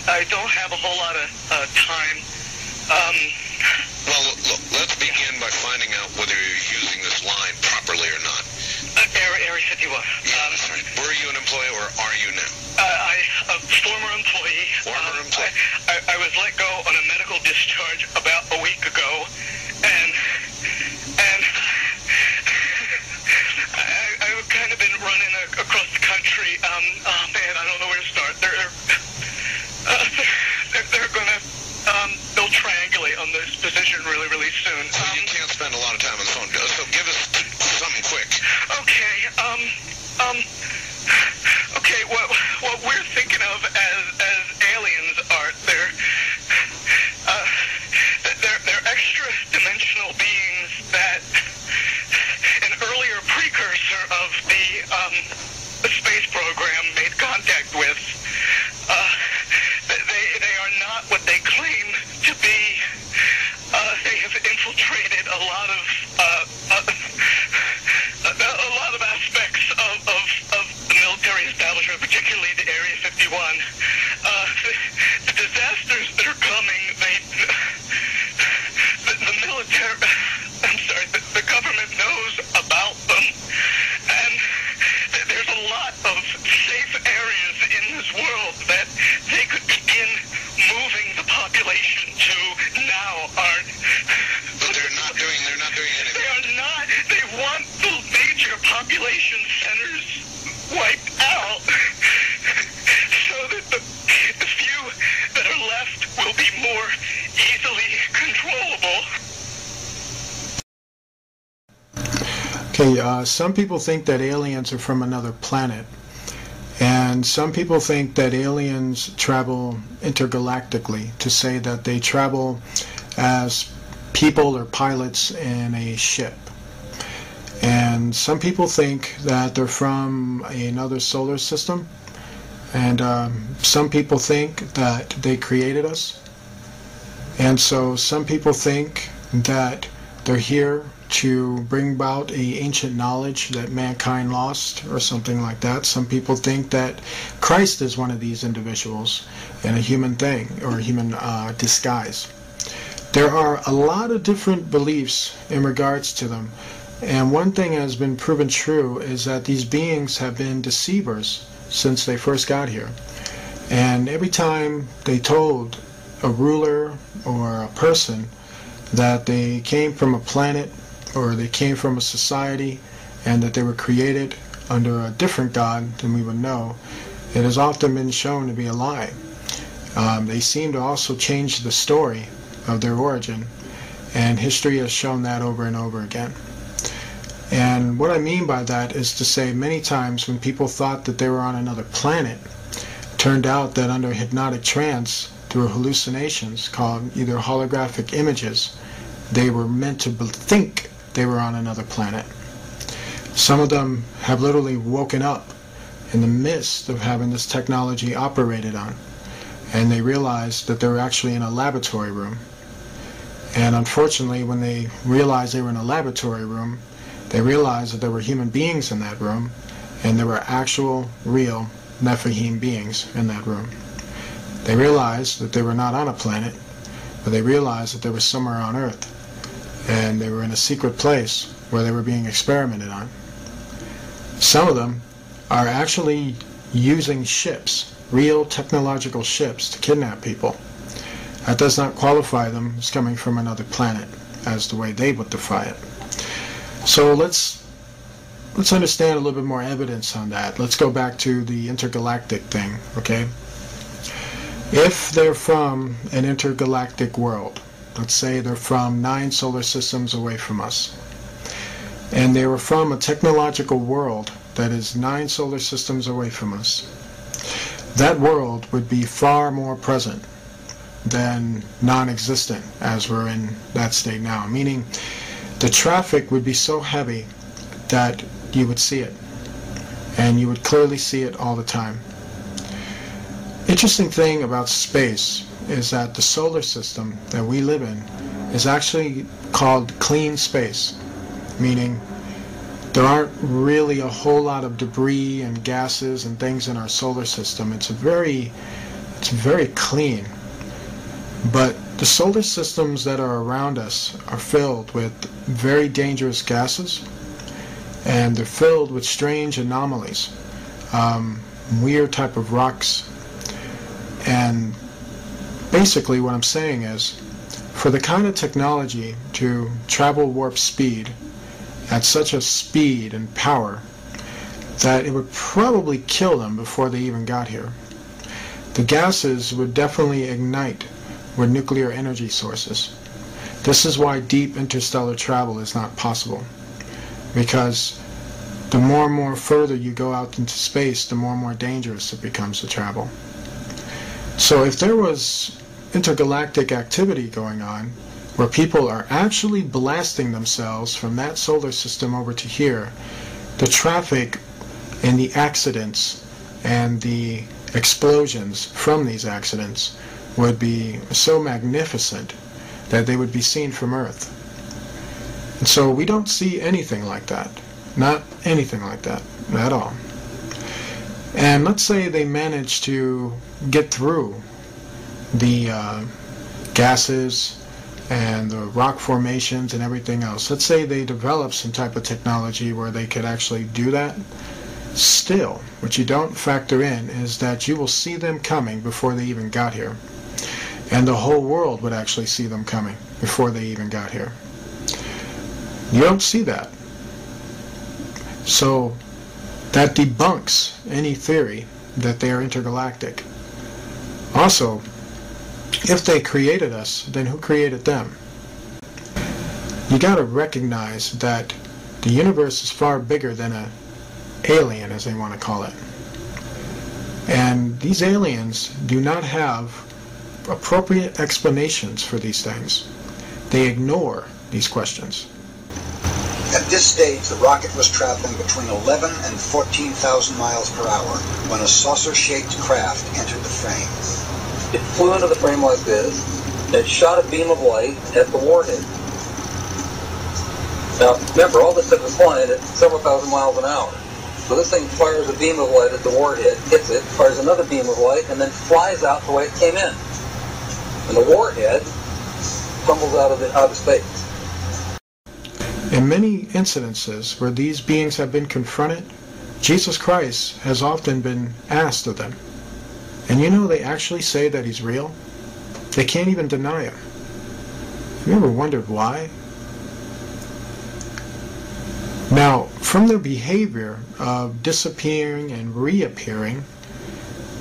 I don't have a whole lot of time. Um, Well, look, let's begin by finding out whether you're using this line properly or not. Area 51. Yeah, that's right. Were you an employee or are you now? A former employee. Former employee. I was let go on a medical discharge about a week ago, and I've kind of been running across the country. Oh man, I don't know where to start. They're gonna they'll triangulate on this position really, really soon. So you can't spend a lot of time on the phone. So give us something quick. Okay. Okay. What we're thinking of as aliens are they're extra dimensional beings that an earlier precursor of the space program made contact with. They are not what they claim to be. They have infiltrated a lot of aspects of the military establishment, particularly the Area 51. The disasters that are coming, the military, I'm sorry, the government knows about them, and there's a lot of safe areas in this world that they could begin moving the population to now aren't. But they're not doing anything. They are not. They want the major population centers wiped out so that the few that are left will be more easily controllable. Okay, some people think that aliens are from another planet. And some people think that aliens travel intergalactically, to say that they travel as people or pilots in a ship. And some people think that they're from another solar system. And some people think that they created us. And so some people think that they're here to bring about a ancient knowledge that mankind lost or something like that. Some people think that Christ is one of these individuals in a human thing or a human disguise. There are a lot of different beliefs in regards to them, and one thing that has been proven true is that these beings have been deceivers since they first got here. And every time they told a ruler or a person that they came from a planet or they came from a society and that they were created under a different God than we would know, it has often been shown to be a lie. They seem to also change the story of their origin, and history has shown that over and over again. And what I mean by that is to say many times when people thought that they were on another planet, it turned out that under hypnotic trance, through hallucinations called either holographic images, they were meant to think they were on another planet. Some of them have literally woken up in the midst of having this technology operated on, and they realized that they were actually in a laboratory room. And unfortunately, when they realized they were in a laboratory room, they realized that there were human beings in that room, and there were actual, real Nephilim beings in that room. They realized that they were not on a planet, but they realized that they were somewhere on Earth, and they were in a secret place where they were being experimented on. Some of them are actually using ships, real technological ships, to kidnap people. That does not qualify them as coming from another planet, as the way they would define it. So let's understand a little bit more evidence on that. Let's go back to the intergalactic thing, okay? If they're from an intergalactic world, let's say they're from 9 solar systems away from us, and they were from a technological world that is 9 solar systems away from us, that world would be far more present than non-existent as we're in that state now, meaning the traffic would be so heavy that you would see it, and you would clearly see it all the time. Interesting thing about space is that the solar system that we live in is actually called clean space, meaning there aren't really a whole lot of debris and gases and things in our solar system. It's It's very clean. But the solar systems that are around us are filled with very dangerous gases, and they're filled with strange anomalies, weird type of rocks. And basically what I'm saying is, for the kind of technology to travel warp speed at such a speed and power that it would probably kill them before they even got here. The gases would definitely ignite with nuclear energy sources. This is why deep interstellar travel is not possible, because the more and more further you go out into space, the more and more dangerous it becomes to travel. So if there was intergalactic activity going on, where people are actually blasting themselves from that solar system over to here, the traffic and the accidents and the explosions from these accidents would be so magnificent that they would be seen from Earth. And so we don't see anything like that. Not anything like that at all. And let's say they manage to get through the gases and the rock formations and everything else. Let's say they develop some type of technology where they could actually do that. Still, what you don't factor in is that you will see them coming before they even got here. And the whole world would actually see them coming before they even got here. You don't see that. So that debunks any theory that they are intergalactic. Also, if they created us, then who created them? You got to recognize that the universe is far bigger than an alien, as they want to call it. And these aliens do not have appropriate explanations for these things. They ignore these questions. At this stage, the rocket was traveling between 11 and 14,000 miles per hour when a saucer-shaped craft entered the frame. It flew into the frame like this, and it shot a beam of light at the warhead. Now, remember, all this stuff is flying at several thousand miles an hour. So this thing fires a beam of light at the warhead, hits it, fires another beam of light, and then flies out the way it came in. And the warhead tumbles out of space. In many incidences where these beings have been confronted, Jesus Christ has often been asked of them. And you know they actually say that he's real? They can't even deny him. Have you ever wondered why? Now, from their behavior of disappearing and reappearing,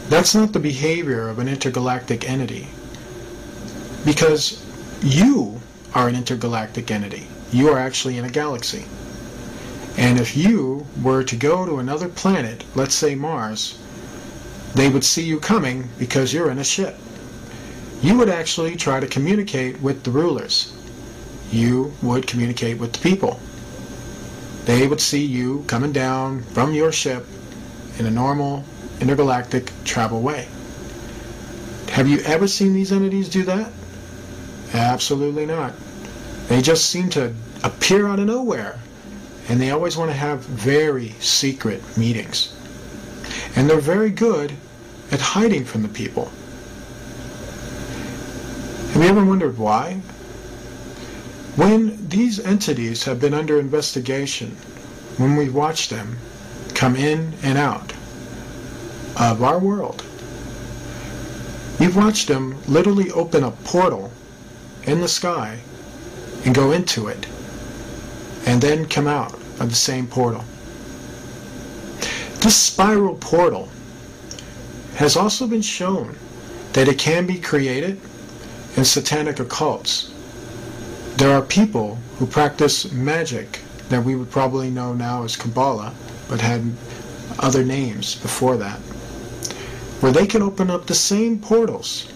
that's not the behavior of an intergalactic entity. Because you are an intergalactic entity. You are actually in a galaxy. And if you were to go to another planet, let's say Mars, they would see you coming because you're in a ship. You would actually try to communicate with the rulers. You would communicate with the people. They would see you coming down from your ship in a normal intergalactic travel way. Have you ever seen these entities do that? Absolutely not. They just seem to appear out of nowhere, and they always want to have very secret meetings. And they're very good at hiding from the people. Have you ever wondered why? When these entities have been under investigation, when we watch them come in and out of our world, we've watched them literally open a portal in the sky and go into it, and then come out of the same portal. This spiral portal has also been shown that it can be created in satanic occults. There are people who practice magic that we would probably know now as Kabbalah, but had other names before that, where they can open up the same portals.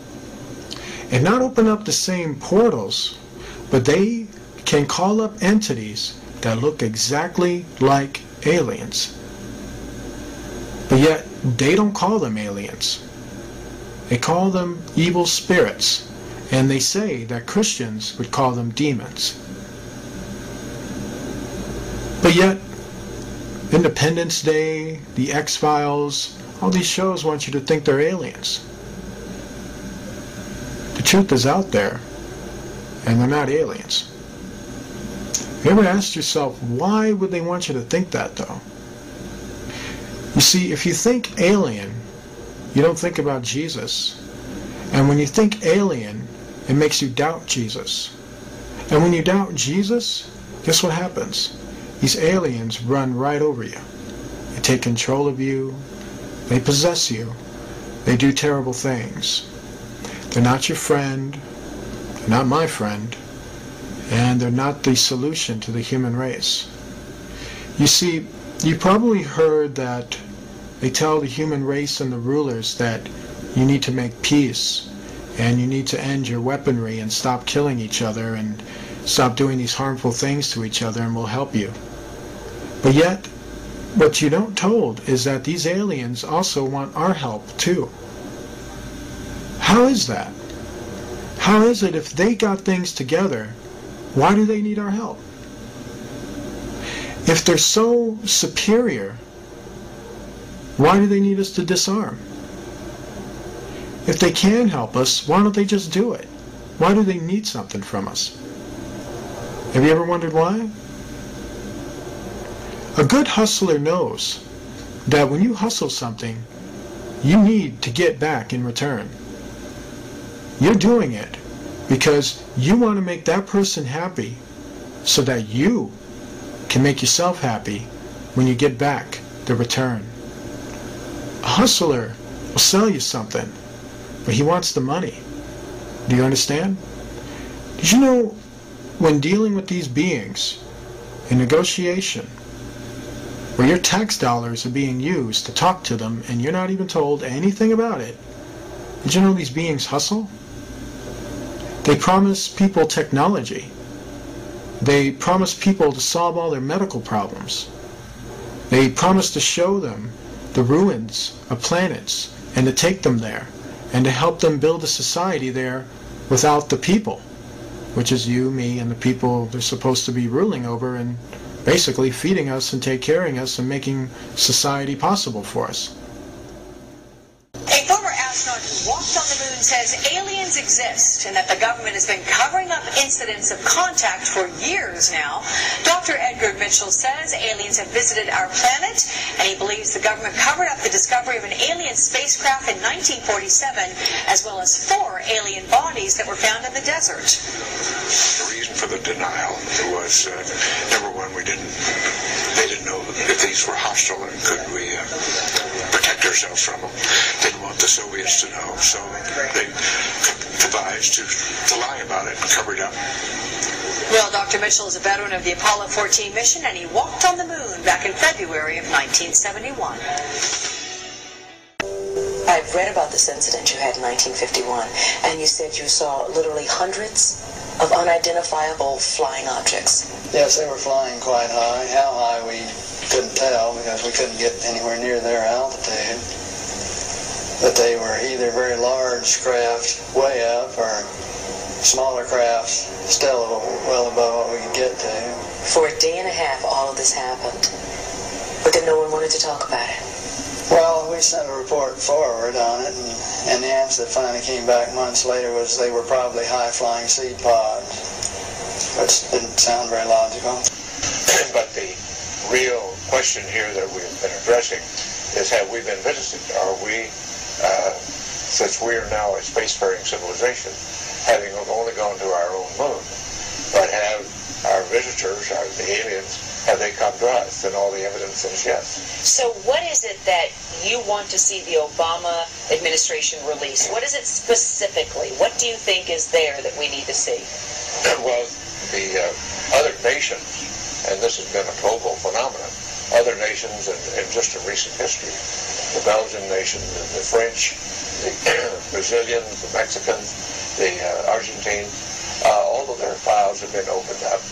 And not open up the same portals, but they can call up entities that look exactly like aliens. But yet, they don't call them aliens. They call them evil spirits, and they say that Christians would call them demons. But yet, Independence Day, The X-Files, all these shows want you to think they're aliens. truth is out there, and they're not aliens. You ever asked yourself, why would they want you to think that, though? You see, if you think alien, you don't think about Jesus. And when you think alien, it makes you doubt Jesus. And when you doubt Jesus, guess what happens? These aliens run right over you. They take control of you. They possess you. They do terrible things. They're not your friend. They're not my friend. And they're not the solution to the human race. You see, you probably heard that they tell the human race and the rulers that you need to make peace and you need to end your weaponry and stop killing each other and stop doing these harmful things to each other, and we'll help you. But yet, what you don't told is that these aliens also want our help too. How is that? How is it if they got things together, why do they need our help? If they're so superior, why do they need us to disarm? If they can help us, why don't they just do it? Why do they need something from us? Have you ever wondered why? A good hustler knows that when you hustle something, you need to get back in return. You're doing it because you want to make that person happy so that you can make yourself happy when you get back the return. A hustler will sell you something, but he wants the money. Do you understand? Did you know when dealing with these beings in negotiation, where your tax dollars are being used to talk to them and you're not even told anything about it, did you know these beings hustle? They promise people technology. They promise people to solve all their medical problems. They promise to show them the ruins of planets and to take them there and to help them build a society there without the people, which is you, me, and the people they're supposed to be ruling over and basically feeding us and take care of us and making society possible for us. A former astronaut who walked on the moon says aliens exist and that the government has been covering up incidents of contact for years now. Dr. Edgar Mitchell says aliens have visited our planet, and he believes the government covered up the discovery of an alien spacecraft in 1947, as well as 4 alien bodies that were found in the desert. The reason for the denial was, number one, they didn't know if these were hostile and could we protect ourselves from them. Didn't want the Soviets to know, so they devised to lie about it and cover it up. Well, Dr. Mitchell is a veteran of the Apollo 14 mission, and he walked on the moon back in February of 1971. I've read about this incident you had in 1951, and you said you saw literally hundreds of unidentifiable flying objects. Yes, they were flying quite high. How high we couldn't tell because we couldn't get anywhere near their altitude. But they were either very large craft way up or smaller craft still well above what we could get to. For a day and a half, all of this happened. But then no one wanted to talk about it. Well, we sent a report forward on it, and the answer that finally came back months later was they were probably high-flying seed pods, which didn't sound very logical. But the real question here that we've been addressing is, have we been visited? Are we, since we are now a spacefaring civilization, having only gone to our own moon, but have our visitors, the aliens, have they come to us? And all the evidence is yes. So what is it that you want to see the Obama administration release? What is it specifically? What do you think is there that we need to see? Well, the other nations, and this has been a global phenomenon, other nations in just in recent history, the Belgian nation, the French, the Brazilians, the Mexicans, the Argentines, all of their files have been opened up.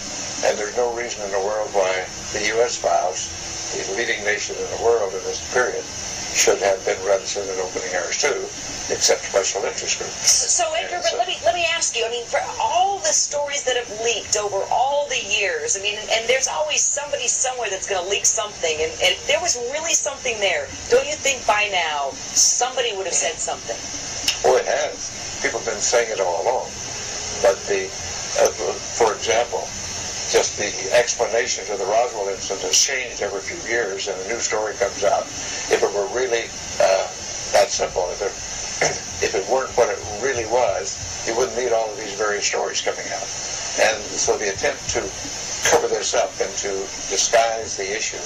And there's no reason in the world why the U.S. files, the leading nation in the world in this period, should have been reticent in opening ours too, except special interest groups. So Edgar, but let me ask you, I mean, for all the stories that have leaked over all the years, I mean, and there's always somebody somewhere that's going to leak something, and if there was really something there, don't you think by now somebody would have said something? Well, it has. people have been saying it all along. But for example, just the explanation to the Roswell incident has changed every few years, and a new story comes out. If it were really that simple, if it weren't what it really was, you wouldn't need all of these various stories coming out. And so the attempt to cover this up and to disguise the issue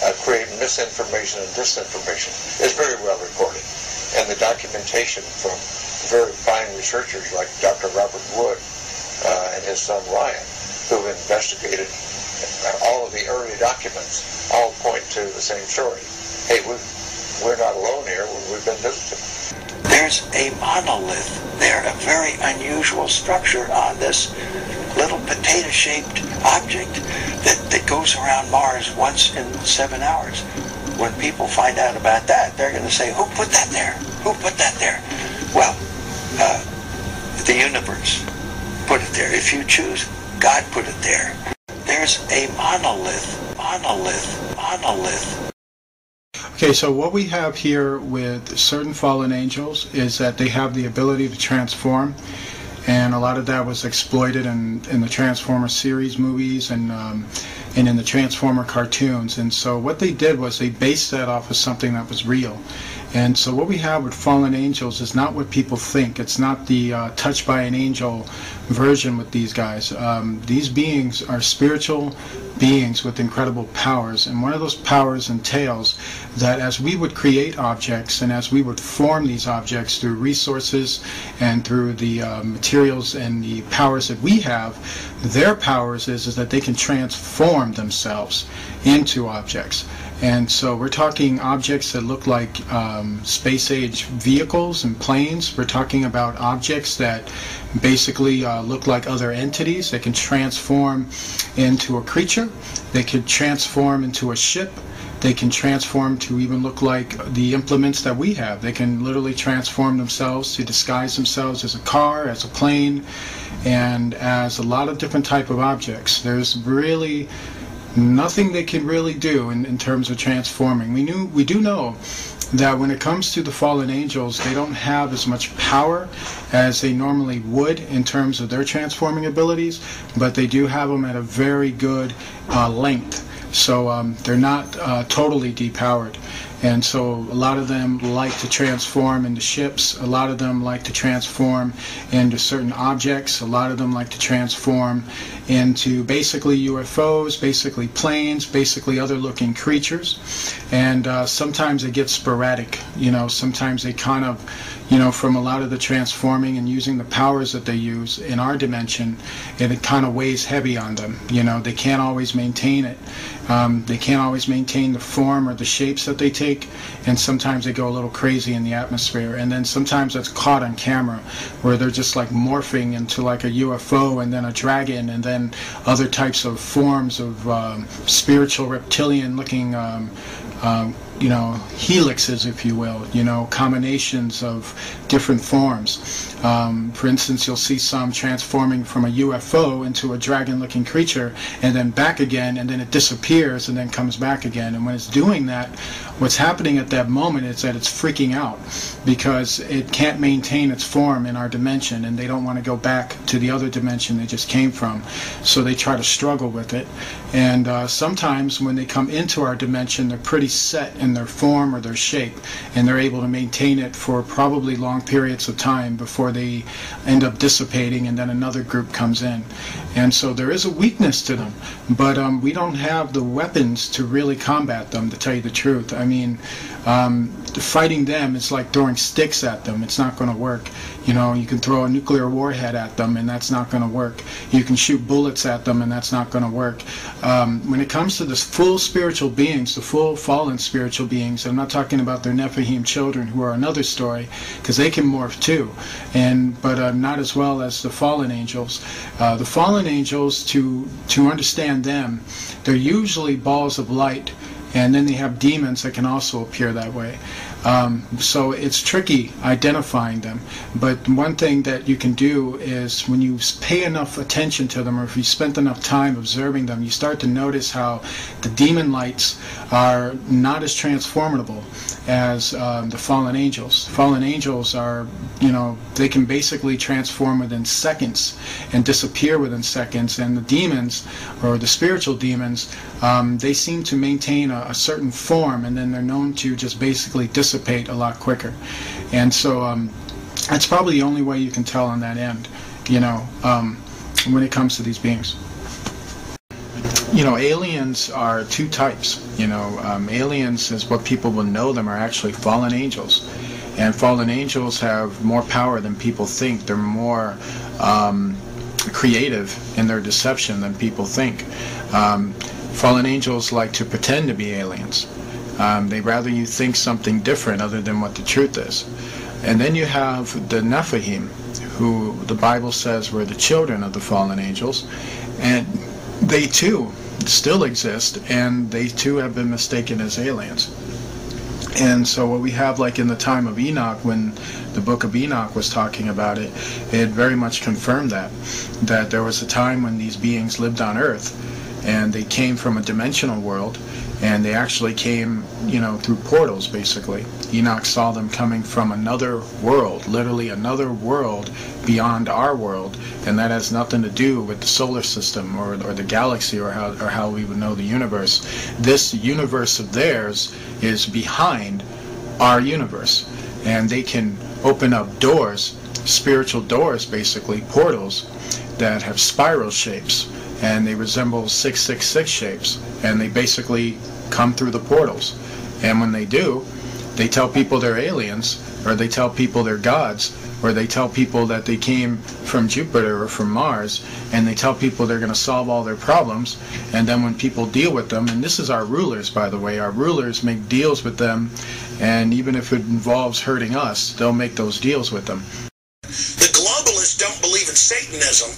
and create misinformation and disinformation is very well recorded. And the documentation from very fine researchers like Dr. Robert Wood and his son Ryan, who've investigated all of the early documents, all point to the same story. Hey, we're not alone here. We've been visited. There's a monolith there, a very unusual structure on this little potato-shaped object that goes around Mars once in 7 hours. When people find out about that, they're going to say, who put that there? Who put that there? Well, the universe put it there. If you choose, God put it there. There's a monolith. Okay, so what we have here with certain fallen angels is that they have the ability to transform, and a lot of that was exploited in the Transformer series movies and in the Transformer cartoons. And so what they did was they based that off of something that was real. And so what we have with fallen angels is not what people think. It's not the touched by an angel version with these guys. These beings are spiritual beings with incredible powers, and one of those powers entails that as we would create objects and as we would form these objects through resources and through the materials and the powers that we have, their powers is that they can transform themselves into objects. And so we're talking objects that look like space-age vehicles and planes. We're talking about objects that basically look like other entities. They can transform into a creature. They can transform into a ship. They can transform to even look like the implements that we have. They can literally transform themselves to disguise themselves as a car, as a plane, and as a lot of different type of objects. There's really nothing they can really do in terms of transforming. We do know that when it comes to the fallen angels, they don't have as much power as they normally would in terms of their transforming abilities, but they do have them at a very good length. So they're not totally depowered. And so a lot of them like to transform into ships. A lot of them like to transform into certain objects. A lot of them like to transform into basically UFOs, basically planes, basically other looking creatures. And sometimes it gets sporadic. You know, sometimes they kind of, you know, from a lot of the transforming and using the powers that they use in our dimension, and it kind of weighs heavy on them. You know, they can't always maintain it. They can't always maintain the form or the shapes that they take, and sometimes they go a little crazy in the atmosphere. And then sometimes that's caught on camera, where they're just like morphing into like a UFO and then a dragon and then other types of forms of spiritual reptilian-looking you know, helixes, if you will, you know, combinations of different forms. For instance, you'll see some transforming from a UFO into a dragon-looking creature and then back again, and then it disappears and then comes back again. And when it's doing that, what's happening at that moment is that it's freaking out because it can't maintain its form in our dimension, and they don't want to go back to the other dimension they just came from. So they try to struggle with it. And sometimes when they come into our dimension, they're pretty set in their form or their shape, and they're able to maintain it for probably long periods of time before they end up dissipating, and then another group comes in. And so there is a weakness to them, but we don't have the weapons to really combat them, to tell you the truth. I mean, fighting them is like throwing sticks at them. It's not going to work. You know, you can throw a nuclear warhead at them, and that's not going to work. You can shoot bullets at them, and that's not going to work. When it comes to the full spiritual beings, the full fallen spiritual beings, I'm not talking about their Nephilim children, who are another story, because they can morph too, but not as well as the fallen angels. The fallen angels, to understand them, they're usually balls of light And then they have demons that can also appear that way. So it's tricky identifying them. But one thing that you can do is when you pay enough attention to them, or if you spent enough time observing them, you start to notice how the demon lights are not as transformable as the fallen angels. Fallen angels are, they can basically transform within seconds and disappear within seconds. And the demons, or the spiritual demons, they seem to maintain a certain form, and then they're known to just basically dissipate a lot quicker. And so that's probably the only way you can tell on that end, when it comes to these beings. Aliens are two types. Aliens, is what people will know them, are actually fallen angels. And fallen angels have more power than people think. They're more creative in their deception than people think. Fallen angels like to pretend to be aliens. They'd rather you think something different other than what the truth is. And then you have the Nephilim, who the Bible says were the children of the fallen angels. And they too still exist, and they too have been mistaken as aliens. And so what we have, like in the time of Enoch, when the book of Enoch was talking about it, it very much confirmed that there was a time when these beings lived on earth, and they came from a dimensional world, and they actually came, through portals, basically. Enoch saw them coming from another world, literally another world beyond our world, and that has nothing to do with the solar system or the galaxy or how we would know the universe. This universe of theirs is behind our universe, and they can open up doors, spiritual doors, basically, portals that have spiral shapes, and they resemble 666 shapes, and they basically come through the portals. And when they do, they tell people they're aliens, or they tell people they're gods, or they tell people that they came from Jupiter or from Mars, and they tell people they're going to solve all their problems. And then when people deal with them, and this is our rulers, by the way, our rulers make deals with them, and even if it involves hurting us, they'll make those deals with them. The globalists don't believe in Satanism.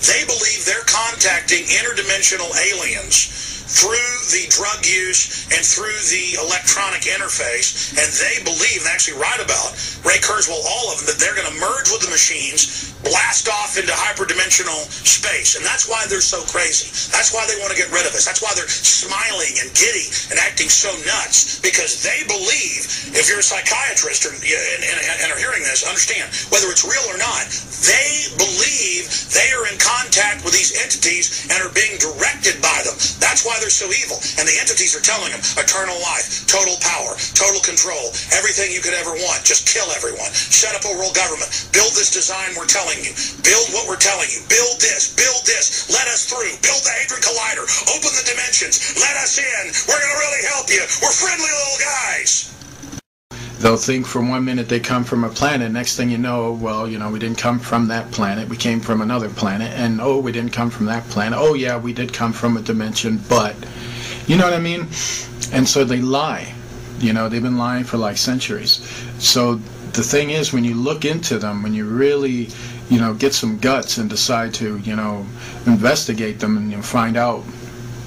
They believe they're contacting interdimensional aliens through the drug use and through the electronic interface, and they believe, and actually write about, Ray Kurzweil, all of them, that they're going to merge with the machines, blast off into hyperdimensional space. And that's why they're so crazy. That's why they want to get rid of us. That's why they're smiling and giddy and acting so nuts, because they believe, if you're a psychiatrist and are hearing this, understand, whether it's real or not, they believe they are in contact with these entities and are being directed by them. That's why they're so evil. And the entities are telling them eternal life, total power, total control, everything you could ever want. Just kill everyone. Set up a world government. Build this design we're telling you. Build what we're telling you. Build this. Build this. Let us through. Build the Hadron Collider. Open the dimensions. Let us in. We're going to really help you. We're friendly little guys. They'll think for 1 minute they come from a planet. Next thing you know, well, we didn't come from that planet. We came from another planet. And, oh, we didn't come from that planet. Oh, yeah, we did come from a dimension, but, you know what I mean? And so they lie. They've been lying for like centuries. So the thing is, when you look into them, when you really, get some guts and decide to, investigate them and find out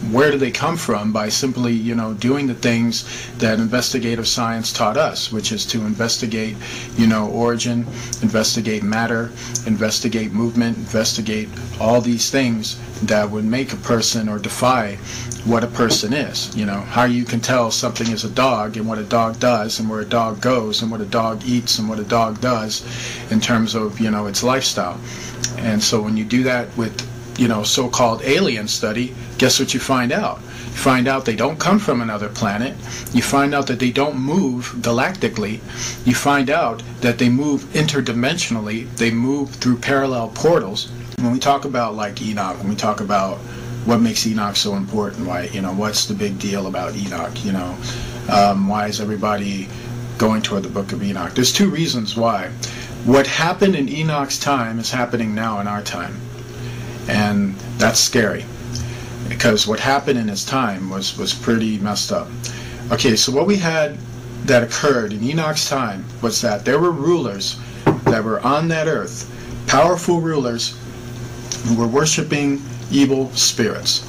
where do they come from by simply, doing the things that investigative science taught us, which is to investigate, origin, investigate matter, investigate movement, investigate all these things that would make a person or defy what a person is. How you can tell something is a dog and what a dog does and where a dog goes and what a dog eats and what a dog does in terms of, its lifestyle. And so when you do that with so-called alien study, guess what you find out? You find out they don't come from another planet. You find out that they don't move galactically. You find out that they move interdimensionally. They move through parallel portals. When we talk about like Enoch, when we talk about what makes Enoch so important, why, what's the big deal about Enoch, why is everybody going toward the book of Enoch? There's two reasons why. What happened in Enoch's time is happening now in our time. And that's scary, because what happened in his time was pretty messed up. Okay, so what we had that occurred in Enoch's time was that there were rulers that were on that earth, powerful rulers who were worshiping evil spirits.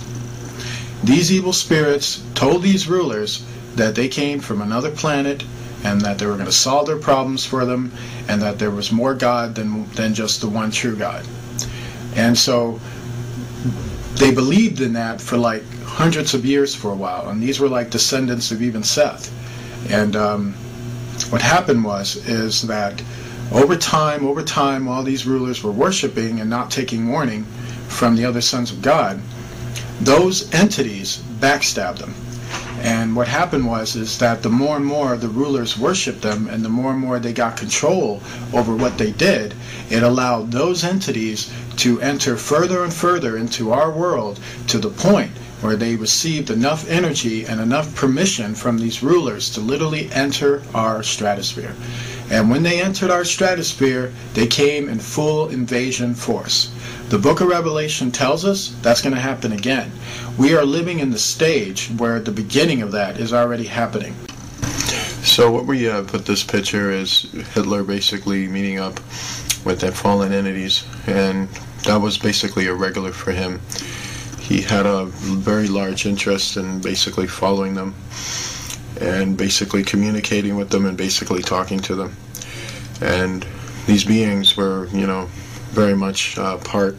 These evil spirits told these rulers that they came from another planet and that they were going to solve their problems for them, and that there was more God than just the one true God. And so they believed in that for like hundreds of years for a while, and these were like descendants of even Seth. And what happened is that over time, while these rulers were worshiping and not taking warning from the other sons of God, those entities backstabbed them. And what happened is that the more and more the rulers worshipped them, and the more and more they got control over what they did, it allowed those entities to enter further and further into our world, to the point where they received enough energy and enough permission from these rulers to literally enter our stratosphere. And when they entered our stratosphere, they came in full invasion force. The book of Revelation tells us that's going to happen again. We are living in the stage where the beginning of that is already happening. So what we put this picture is Hitler basically meeting up with the fallen entities, and that was basically irregular for him. He had a very large interest in basically following them and basically communicating with them and basically talking to them. And these beings were, very much part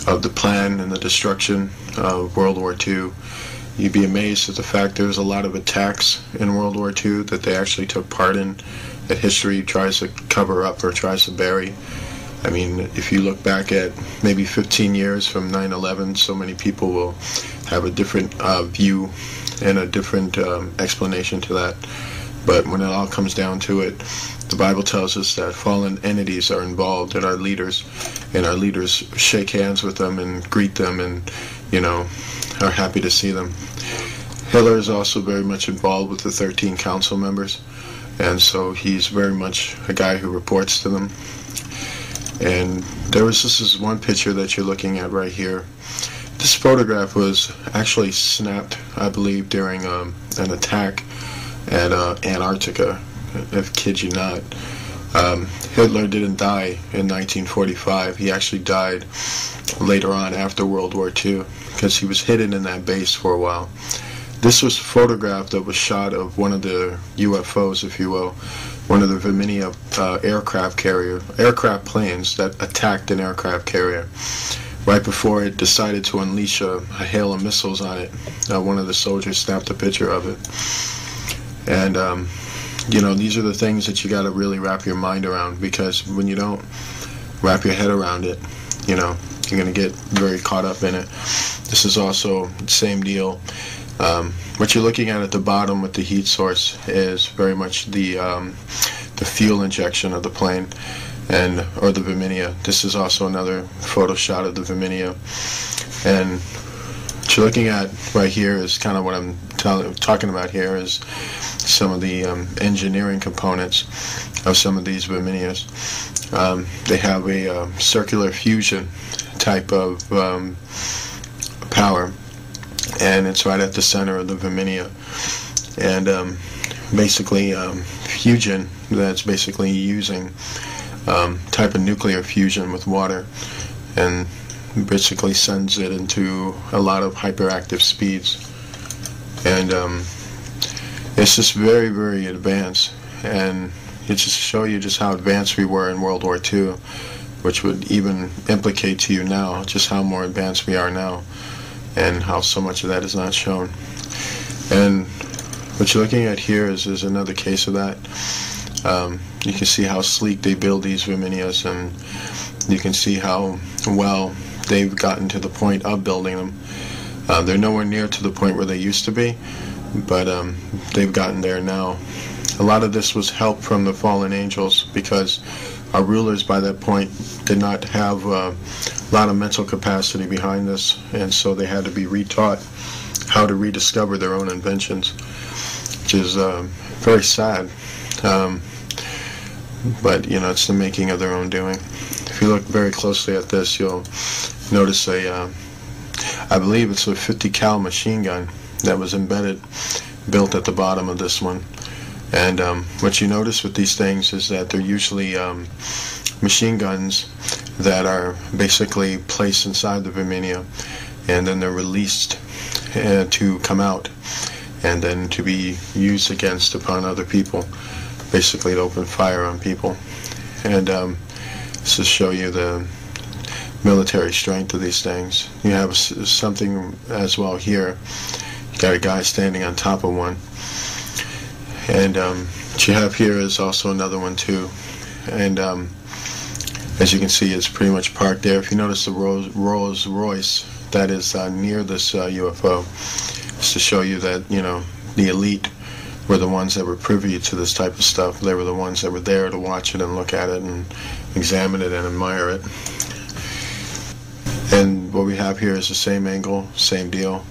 of the plan and the destruction of World War II. You'd be amazed at the fact there was a lot of attacks in World War II that they actually took part in, that history tries to cover up or tries to bury. I mean, if you look back at maybe 15 years from 9/11, so many people will have a different view and a different explanation to that. But when it all comes down to it, the Bible tells us that fallen entities are involved, and our leaders shake hands with them and greet them, and are happy to see them. Hitler is also very much involved with the 13 council members, and so he's very much a guy who reports to them. And this is one picture that you're looking at right here. This photograph was actually snapped, I believe, during an attack at Antarctica. I kid you not. Hitler didn't die in 1945. He actually died later on after World War II because he was hidden in that base for a while. This was a photograph that was shot of one of the UFOs, if you will, one of the Virginia aircraft planes that attacked an aircraft carrier. Right before it decided to unleash a hail of missiles on it, one of the soldiers snapped a picture of it. And these are the things that you got to really wrap your mind around, because when you don't wrap your head around it, you're going to get very caught up in it. This is also the same deal. What you're looking at the bottom with the heat source is very much the fuel injection of the plane, or the Virginia. This is also another photo shot of the Virginia. And what you're looking at right here is kind of what I'm talking about here, is some of the engineering components of some of these Virginias. They have a circular fusion type of power, and it's right at the center of the Virginia. And basically fusion, that's basically using type of nuclear fusion with water, and basically sends it into a lot of hyperactive speeds. And it's just very, very advanced, and it's just to show you just how advanced we were in World War II, which would even implicate to you now just how more advanced we are now, and how so much of that is not shown. And what you're looking at here is another case of that. You can see how sleek they build these Virginias, and you can see how well they've gotten to the point of building them. They're nowhere near to the point where they used to be, but they've gotten there now. A lot of this was help from the fallen angels, because our rulers by that point did not have a lot of mental capacity behind this, and so they had to be retaught how to rediscover their own inventions, which is very sad. But it's the making of their own doing. If you look very closely at this, you'll notice I believe it's a 50 cal machine gun that was built at the bottom of this one. And what you notice with these things is that they're usually machine guns that are basically placed inside the Virginia, and then they're released to come out and then to be used against upon other people, basically to open fire on people. And this to show you the military strength of these things. You have something as well here. You got a guy standing on top of one. And what you have here is also another one too. And as you can see, it's pretty much parked there. If you notice the Rolls Royce that is near this UFO, it's to show you that, you know, the elite were the ones that were privy to this type of stuff. They were the ones that were there to watch it and look at it and examine it and admire it. And what we have here is the same angle, same deal.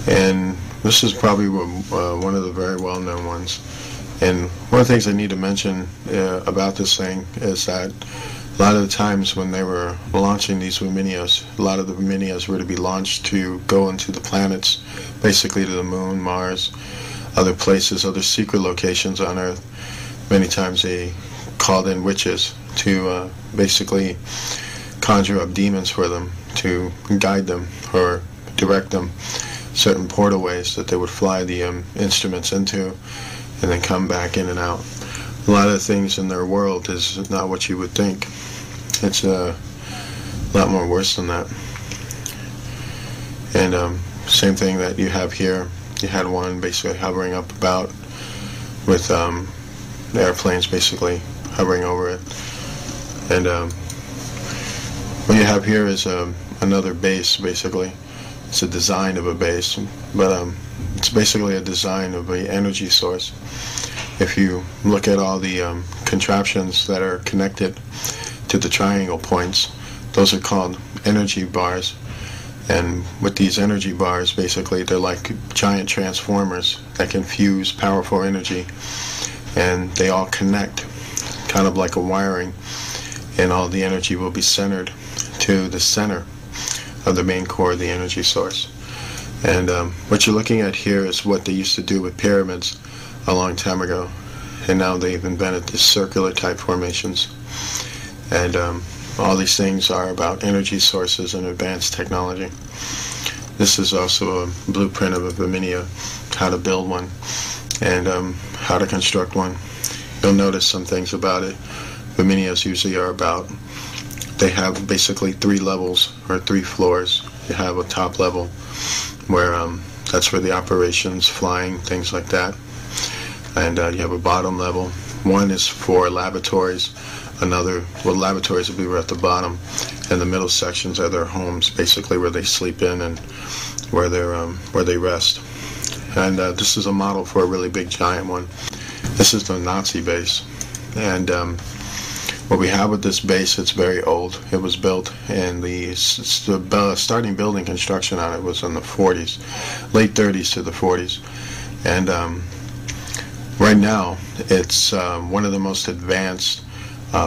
And this is probably one of the very well-known ones. And one of the things I need to mention about this thing is that a lot of the times when they were launching these Luminias, a lot of the Luminias were to be launched to go into the planets, basically to the moon, Mars, other places, other secret locations on Earth. Many times they called in witches to basically conjure up demons for them, to guide them or direct them certain portalways that they would fly the instruments into and then come back in and out. A lot of things in their world is not what you would think. It's a lot more worse than that. And same thing that you have here. You had one basically hovering up about with airplanes basically hovering over it. And what you have here is another base basically. It's a design of a base, but it's basically a design of an energy source. If you look at all the contraptions that are connected to the triangle points, those are called energy bars. And with these energy bars, basically, they're like giant transformers that can fuse powerful energy, and they all connect, kind of like a wiring, and all the energy will be centered to the center of the main core of the energy source. And what you're looking at here is what they used to do with pyramids a long time ago, and now they've invented these circular type formations. And all these things are about energy sources and advanced technology. This is also a blueprint of a Luminia, how to build one and how to construct one. You'll notice some things about it. Luminias usually are about, they have basically 3 levels or 3 floors. You have a top level where that's where the operations, flying, things like that. And you have a bottom level. One is for laboratories. Another, well, laboratories will be at the bottom, and the middle sections are their homes, basically where they sleep in and where they rest. And this is a model for a really big giant one. This is the Nazi base, and what we have with this base, it's very old. It was built, and the starting building construction on it was in the 40s, late 30s to the 40s, and right now it's one of the most advanced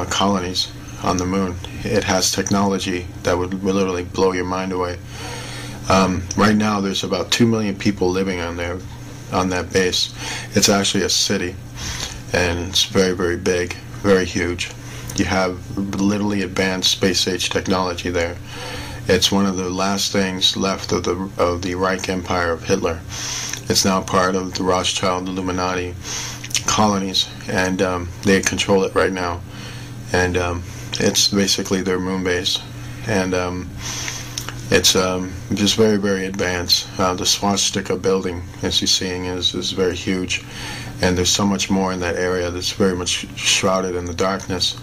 colonies on the moon. It has technology that would literally blow your mind away. Right now there's about 2 million people living on there, on that base. It's actually a city, and it's very, very big, very huge. You have literally advanced space age technology there. It's one of the last things left of the Reich Empire of Hitler. It's now part of the Rothschild Illuminati colonies, and they control it right now. And it's basically their moon base, and it's just very, very advanced. The swastika building, as you're seeing, is very huge, and there's so much more in that area that's very much shrouded in the darkness.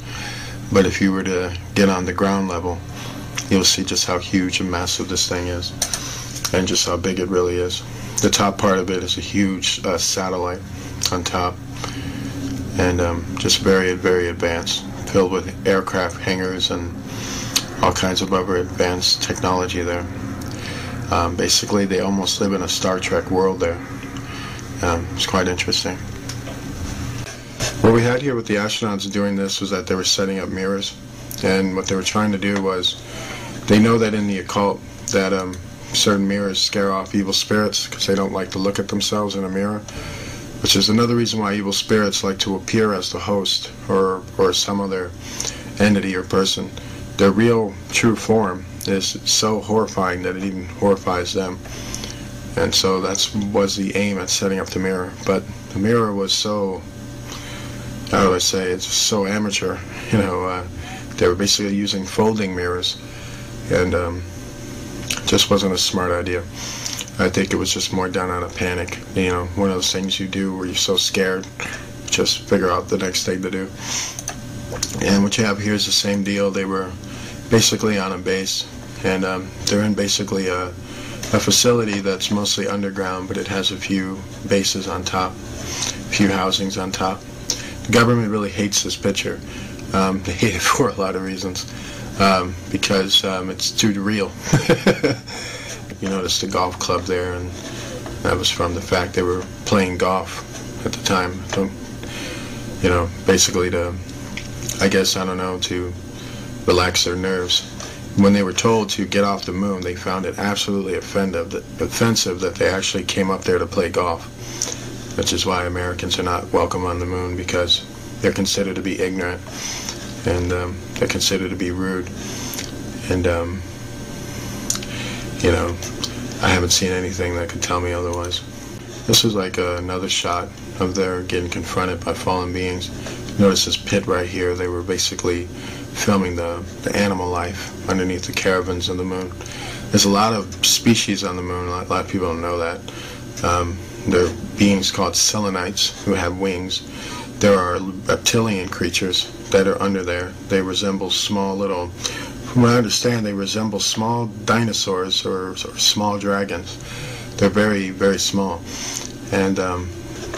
But if you were to get on the ground level, you'll see just how huge and massive this thing is, and just how big it really is. The top part of it is a huge satellite on top, and just very, very advanced, filled with aircraft hangars and all kinds of other advanced technology there. Basically, they almost live in a Star Trek world there. It's quite interesting. What we had here with the astronauts doing this was that they were setting up mirrors, and what they were trying to do was, they know that in the occult that certain mirrors scare off evil spirits because they don't like to look at themselves in a mirror, which is another reason why evil spirits like to appear as the host or some other entity or person. Their real true form is so horrifying that it even horrifies them. And so that was the aim at setting up the mirror. But the mirror was so, how do I say, it's so amateur. You know, they were basically using folding mirrors, and just wasn't a smart idea. I think it was just more done out of panic. You know, one of those things you do where you're so scared, just figure out the next thing to do. And what you have here is the same deal. They were basically on a base, and they're in basically a facility that's mostly underground, but it has a few bases on top, a few housings on top. The government really hates this picture. They hate it for a lot of reasons, because it's too real. You notice the golf club there, and that was from the fact they were playing golf at the time. You know, basically to, I guess, I don't know, to relax their nerves. When they were told to get off the moon, they found it absolutely offensive that they actually came up there to play golf, which is why Americans are not welcome on the moon, because they're considered to be ignorant, and they're considered to be rude. And, you know, I haven't seen anything that could tell me otherwise. This is like another shot of their getting confronted by fallen beings. Notice this pit right here. They were basically filming the animal life underneath the caravans of the moon. There's a lot of species on the moon. A lot of people don't know that. There are beings called selenites who have wings. There are reptilian creatures that are under there. They resemble small little, from what I understand, they resemble small dinosaurs or small dragons. They're very, very small. And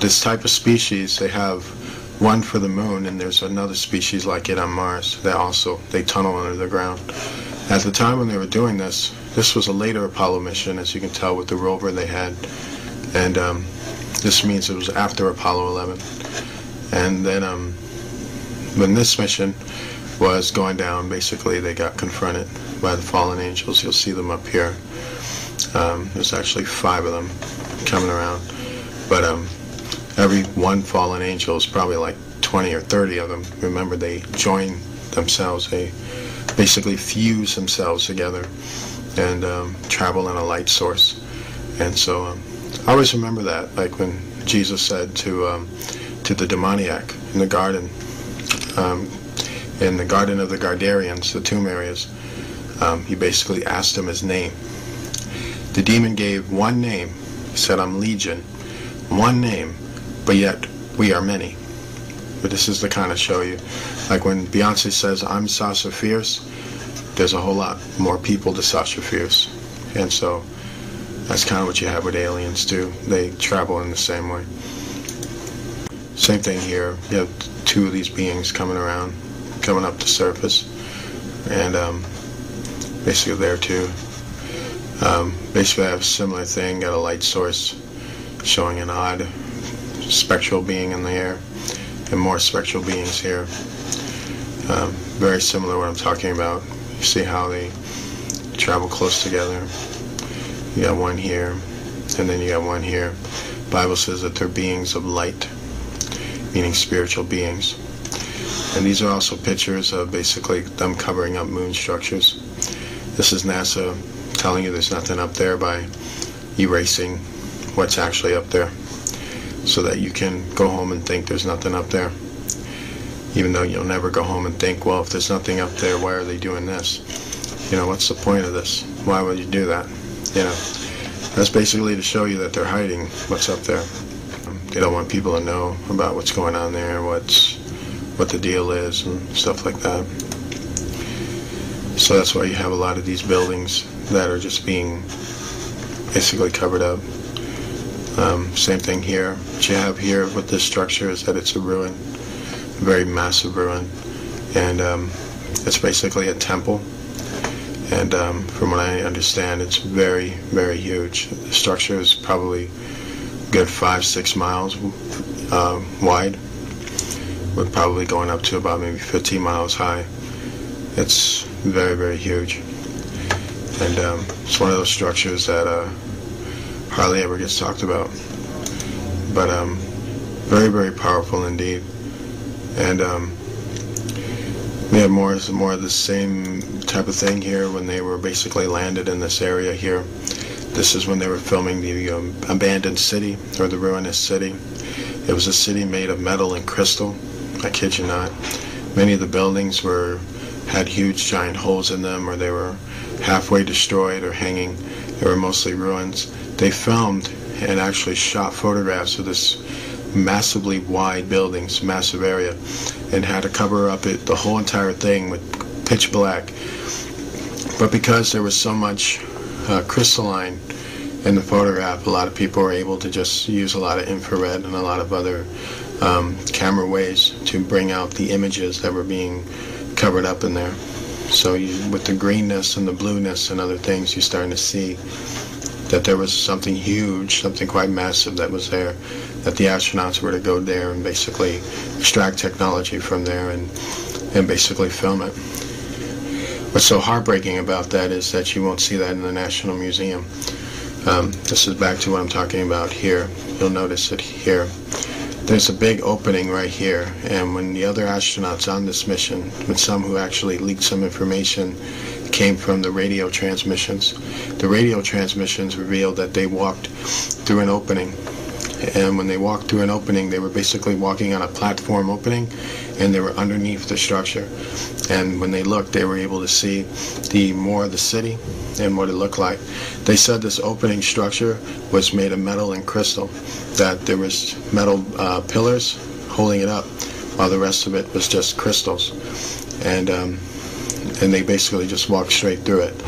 this type of species, they have one for the moon, and there's another species like it on Mars that they tunnel under the ground. At the time when they were doing this was a later Apollo mission, as you can tell with the rover they had, and this means it was after Apollo 11. And then when this mission was going down, basically they got confronted by the fallen angels. You'll see them up here. There's actually 5 of them coming around, but every one fallen angel is probably like 20 or 30 of them. Remember, they join themselves. They basically fuse themselves together and travel in a light source. And so I always remember that, like when Jesus said to the demoniac in the garden of the Gardarians, the tomb areas, he basically asked him his name. The demon gave one name. He said, "I'm Legion." One name, but yet we are many. But this is to kind of show you, like when Beyonce says, "I'm Sasha Fierce," there's a whole lot more people to Sasha Fierce. And so that's kind of what you have with aliens too. They travel in the same way. Same thing here. You have 2 of these beings coming up the surface, and basically there too. Basically I have a similar thing, got a light source showing an odd spectral being in the air, and more spectral beings here. Very similar to what I'm talking about. You see how they travel close together. You got one here, and then you got one here. The Bible says that they're beings of light, meaning spiritual beings. And these are also pictures of basically them covering up moon structures. This is NASA telling you there's nothing up there by erasing what's actually up there, so that you can go home and think there's nothing up there, even though you'll never go home and think, well, if there's nothing up there, why are they doing this? You know, what's the point of this? Why would you do that? You know, that's basically to show you that they're hiding what's up there. They don't want people to know about what's going on there, what the deal is, and stuff like that. So that's why you have a lot of these buildings that are just being basically covered up. Same thing here. What you have here with this structure is that it's a ruin, a very massive ruin, and it's basically a temple. And from what I understand, it's very, very huge. The structure is probably a good 5-6 miles wide, with probably going up to about maybe 15 miles high. It's very, very huge. And it's one of those structures that hardly ever gets talked about. But very, very powerful indeed. And We have more of the same type of thing here when they were basically landed in this area here. This is when they were filming the abandoned city, or the ruinous city. It was a city made of metal and crystal. I kid you not. Many of the buildings had huge giant holes in them, or they were halfway destroyed or hanging. They were mostly ruins. They filmed and actually shot photographs of this massively wide buildings, massive area, and had to cover up the whole entire thing with pitch black. But because there was so much crystalline in the photograph, a lot of people were able to just use a lot of infrared and a lot of other camera ways to bring out the images that were being covered up in there. So with the greenness and the blueness and other things, you're starting to see that there was something huge, something quite massive that was there, that the astronauts were to go there and basically extract technology from there and basically film it. What's so heartbreaking about that is that you won't see that in the National Museum. This is back to what I'm talking about here. You'll notice it here. There's a big opening right here, and when the other astronauts on this mission, with some who actually leaked some information, came from the radio transmissions. The radio transmissions revealed that they walked through an opening, and when they walked through an opening, they were basically walking on a platform opening, and they were underneath the structure. And when they looked, they were able to see more of the city and what it looked like. They said this opening structure was made of metal and crystal, that there was metal pillars holding it up, while the rest of it was just crystals. And they basically just walked straight through it.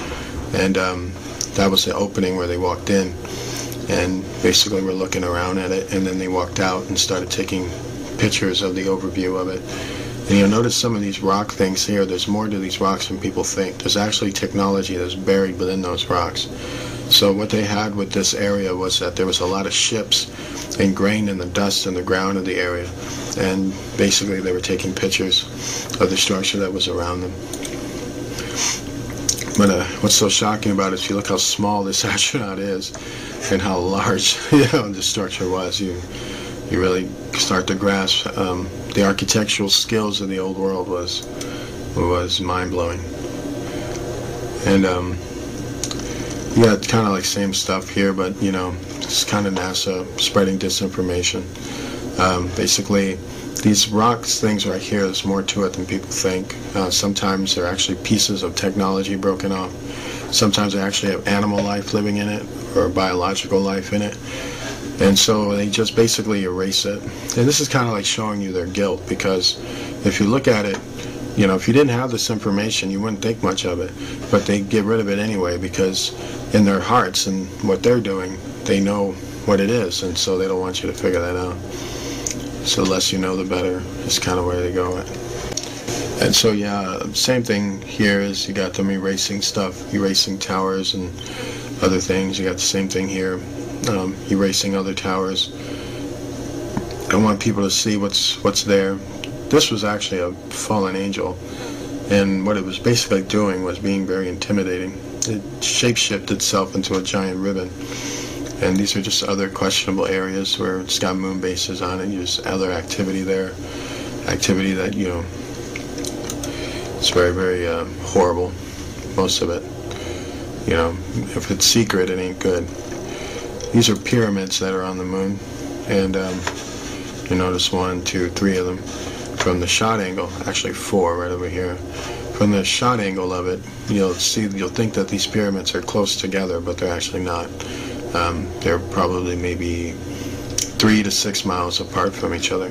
And that was the opening where they walked in, and basically were looking around at it, and then they walked out and started taking pictures of the overview of it. And you'll notice some of these rock things here. There's more to these rocks than people think. There's actually technology that's buried within those rocks. So what they had with this area was that there was a lot of ships ingrained in the dust and the ground of the area, and basically they were taking pictures of the structure that was around them. But what's so shocking about it is, if you look how small this astronaut is and how large the structure was, you really start to grasp the architectural skills of the old world was mind-blowing. And yeah, it's kind of like same stuff here, but it's kind of NASA spreading disinformation. Basically, these rocks things right here, there's more to it than people think. Sometimes they're actually pieces of technology broken off. Sometimes they actually have animal life living in it, or biological life in it. And so they just basically erase it. And this is kind of like showing you their guilt, because if you look at it, if you didn't have this information, you wouldn't think much of it. But they get rid of it anyway, because in their hearts and what they're doing, they know what it is, and so they don't want you to figure that out. So the less you know, the better is kind of where they go at. And so yeah, same thing here is you got them erasing stuff, erasing towers and other things. You got the same thing here. Erasing other towers. I want people to see what's there. This was actually a fallen angel, and what it was basically doing was being very intimidating. It shapeshifted itself into a giant ribbon, and these are just other questionable areas where it's got moon bases on it. There's other activity there, activity that it's very, very horrible, most of it. If it's secret, it ain't good. These are pyramids that are on the moon, and you notice 1, 2, 3 of them. From the shot angle, actually 4 right over here. From the shot angle of it, you'll think that these pyramids are close together, but they're actually not. They're probably maybe 3 to 6 miles apart from each other.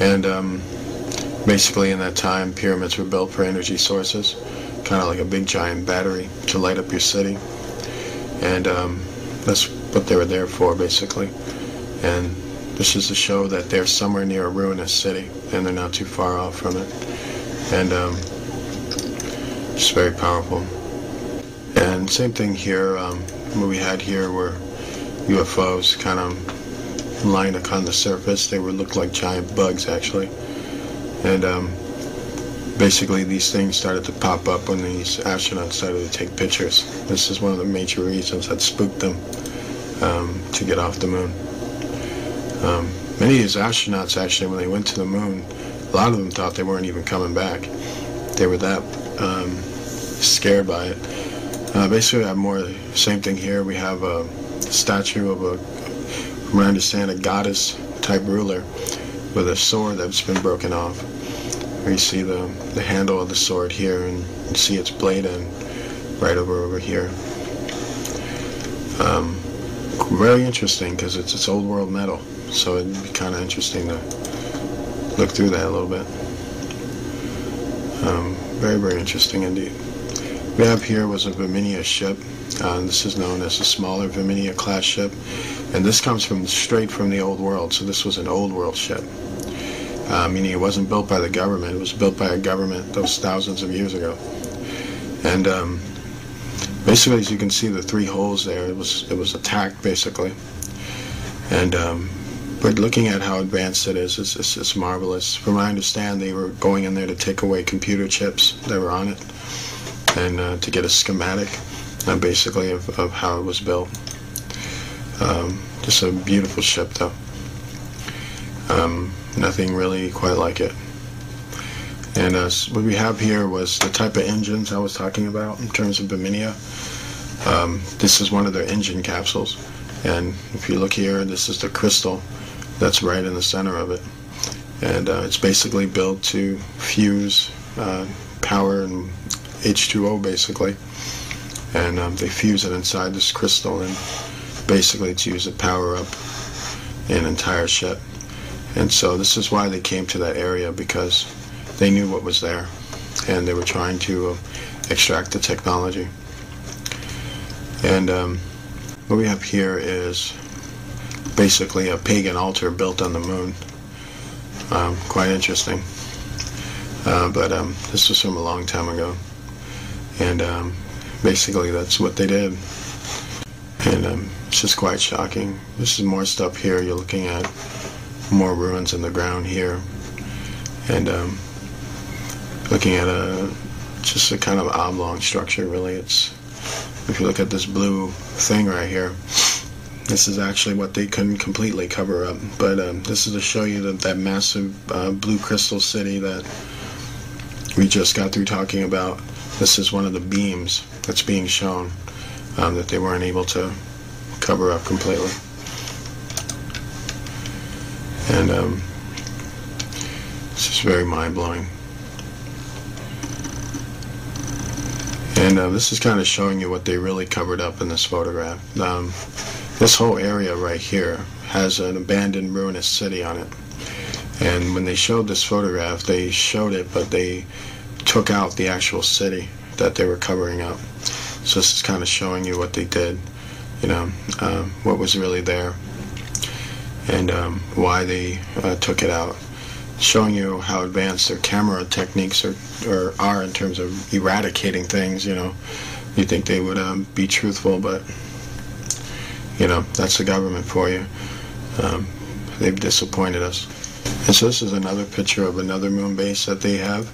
And basically in that time, pyramids were built for energy sources, kind of like a big giant battery to light up your city. And that's what they were there for, basically. And this is to show that they're somewhere near a ruinous city, and they're not too far off from it. And just very powerful. And same thing here. What we had here were UFOs kind of lying on the surface. They looked like giant bugs, actually. And basically these things started to pop up when these astronauts started to take pictures. This is one of the major reasons that spooked them to get off the moon. Many of these astronauts, actually, when they went to the moon, a lot of them thought they weren't even coming back. They were that scared by it. Basically, I have more same thing here. We have a statue of from what I understand, a goddess-type ruler with a sword that's been broken off. Where you see the handle of the sword here, and you see its blade end right over here. Very interesting because it's old world metal, so it'd be kind of interesting to look through that a little bit. Very, very interesting indeed. We have here was a Viminia ship. This is known as a smaller Viminia class ship, and this comes straight from the old world. So this was an old world ship, meaning it wasn't built by the government. It was built by a government those thousands of years ago. And basically, as you can see, the 3 holes there, it was attacked basically. And but looking at how advanced it is, it's marvelous. From what I understand, they were going in there to take away computer chips that were on it, and to get a schematic, basically, of how it was built. Just a beautiful ship, though. Nothing really quite like it. And what we have here was the type of engines I was talking about in terms of Viminia. This is one of their engine capsules. And if you look here, this is the crystal that's right in the center of it. And it's basically built to fuse power and H2O, basically. And they fuse it inside this crystal, and basically it's used to power up an entire ship. And so this is why they came to that area, because they knew what was there, and they were trying to extract the technology. And what we have here is basically a pagan altar built on the moon. Quite interesting. But this was from a long time ago. And basically that's what they did. And it's just quite shocking. This is more stuff here. You're looking at more ruins in the ground here. And looking at just a kind of oblong structure, really. If you look at this blue thing right here, this is actually what they couldn't completely cover up. But this is to show you that massive blue crystal city that we just got through talking about. This is one of the beams that's being shown that they weren't able to cover up completely. And it's just very mind-blowing. And this is kind of showing you what they really covered up in this photograph. This whole area right here has an abandoned ruinous city on it. And when they showed this photograph, they showed it, but they took out the actual city that they were covering up. So this is kind of showing you what they did, what was really there, and why they took it out. Showing you how advanced their camera techniques are in terms of eradicating things. You think they would be truthful, but that's the government for you. They've disappointed us. And so this is another picture of another moon base that they have.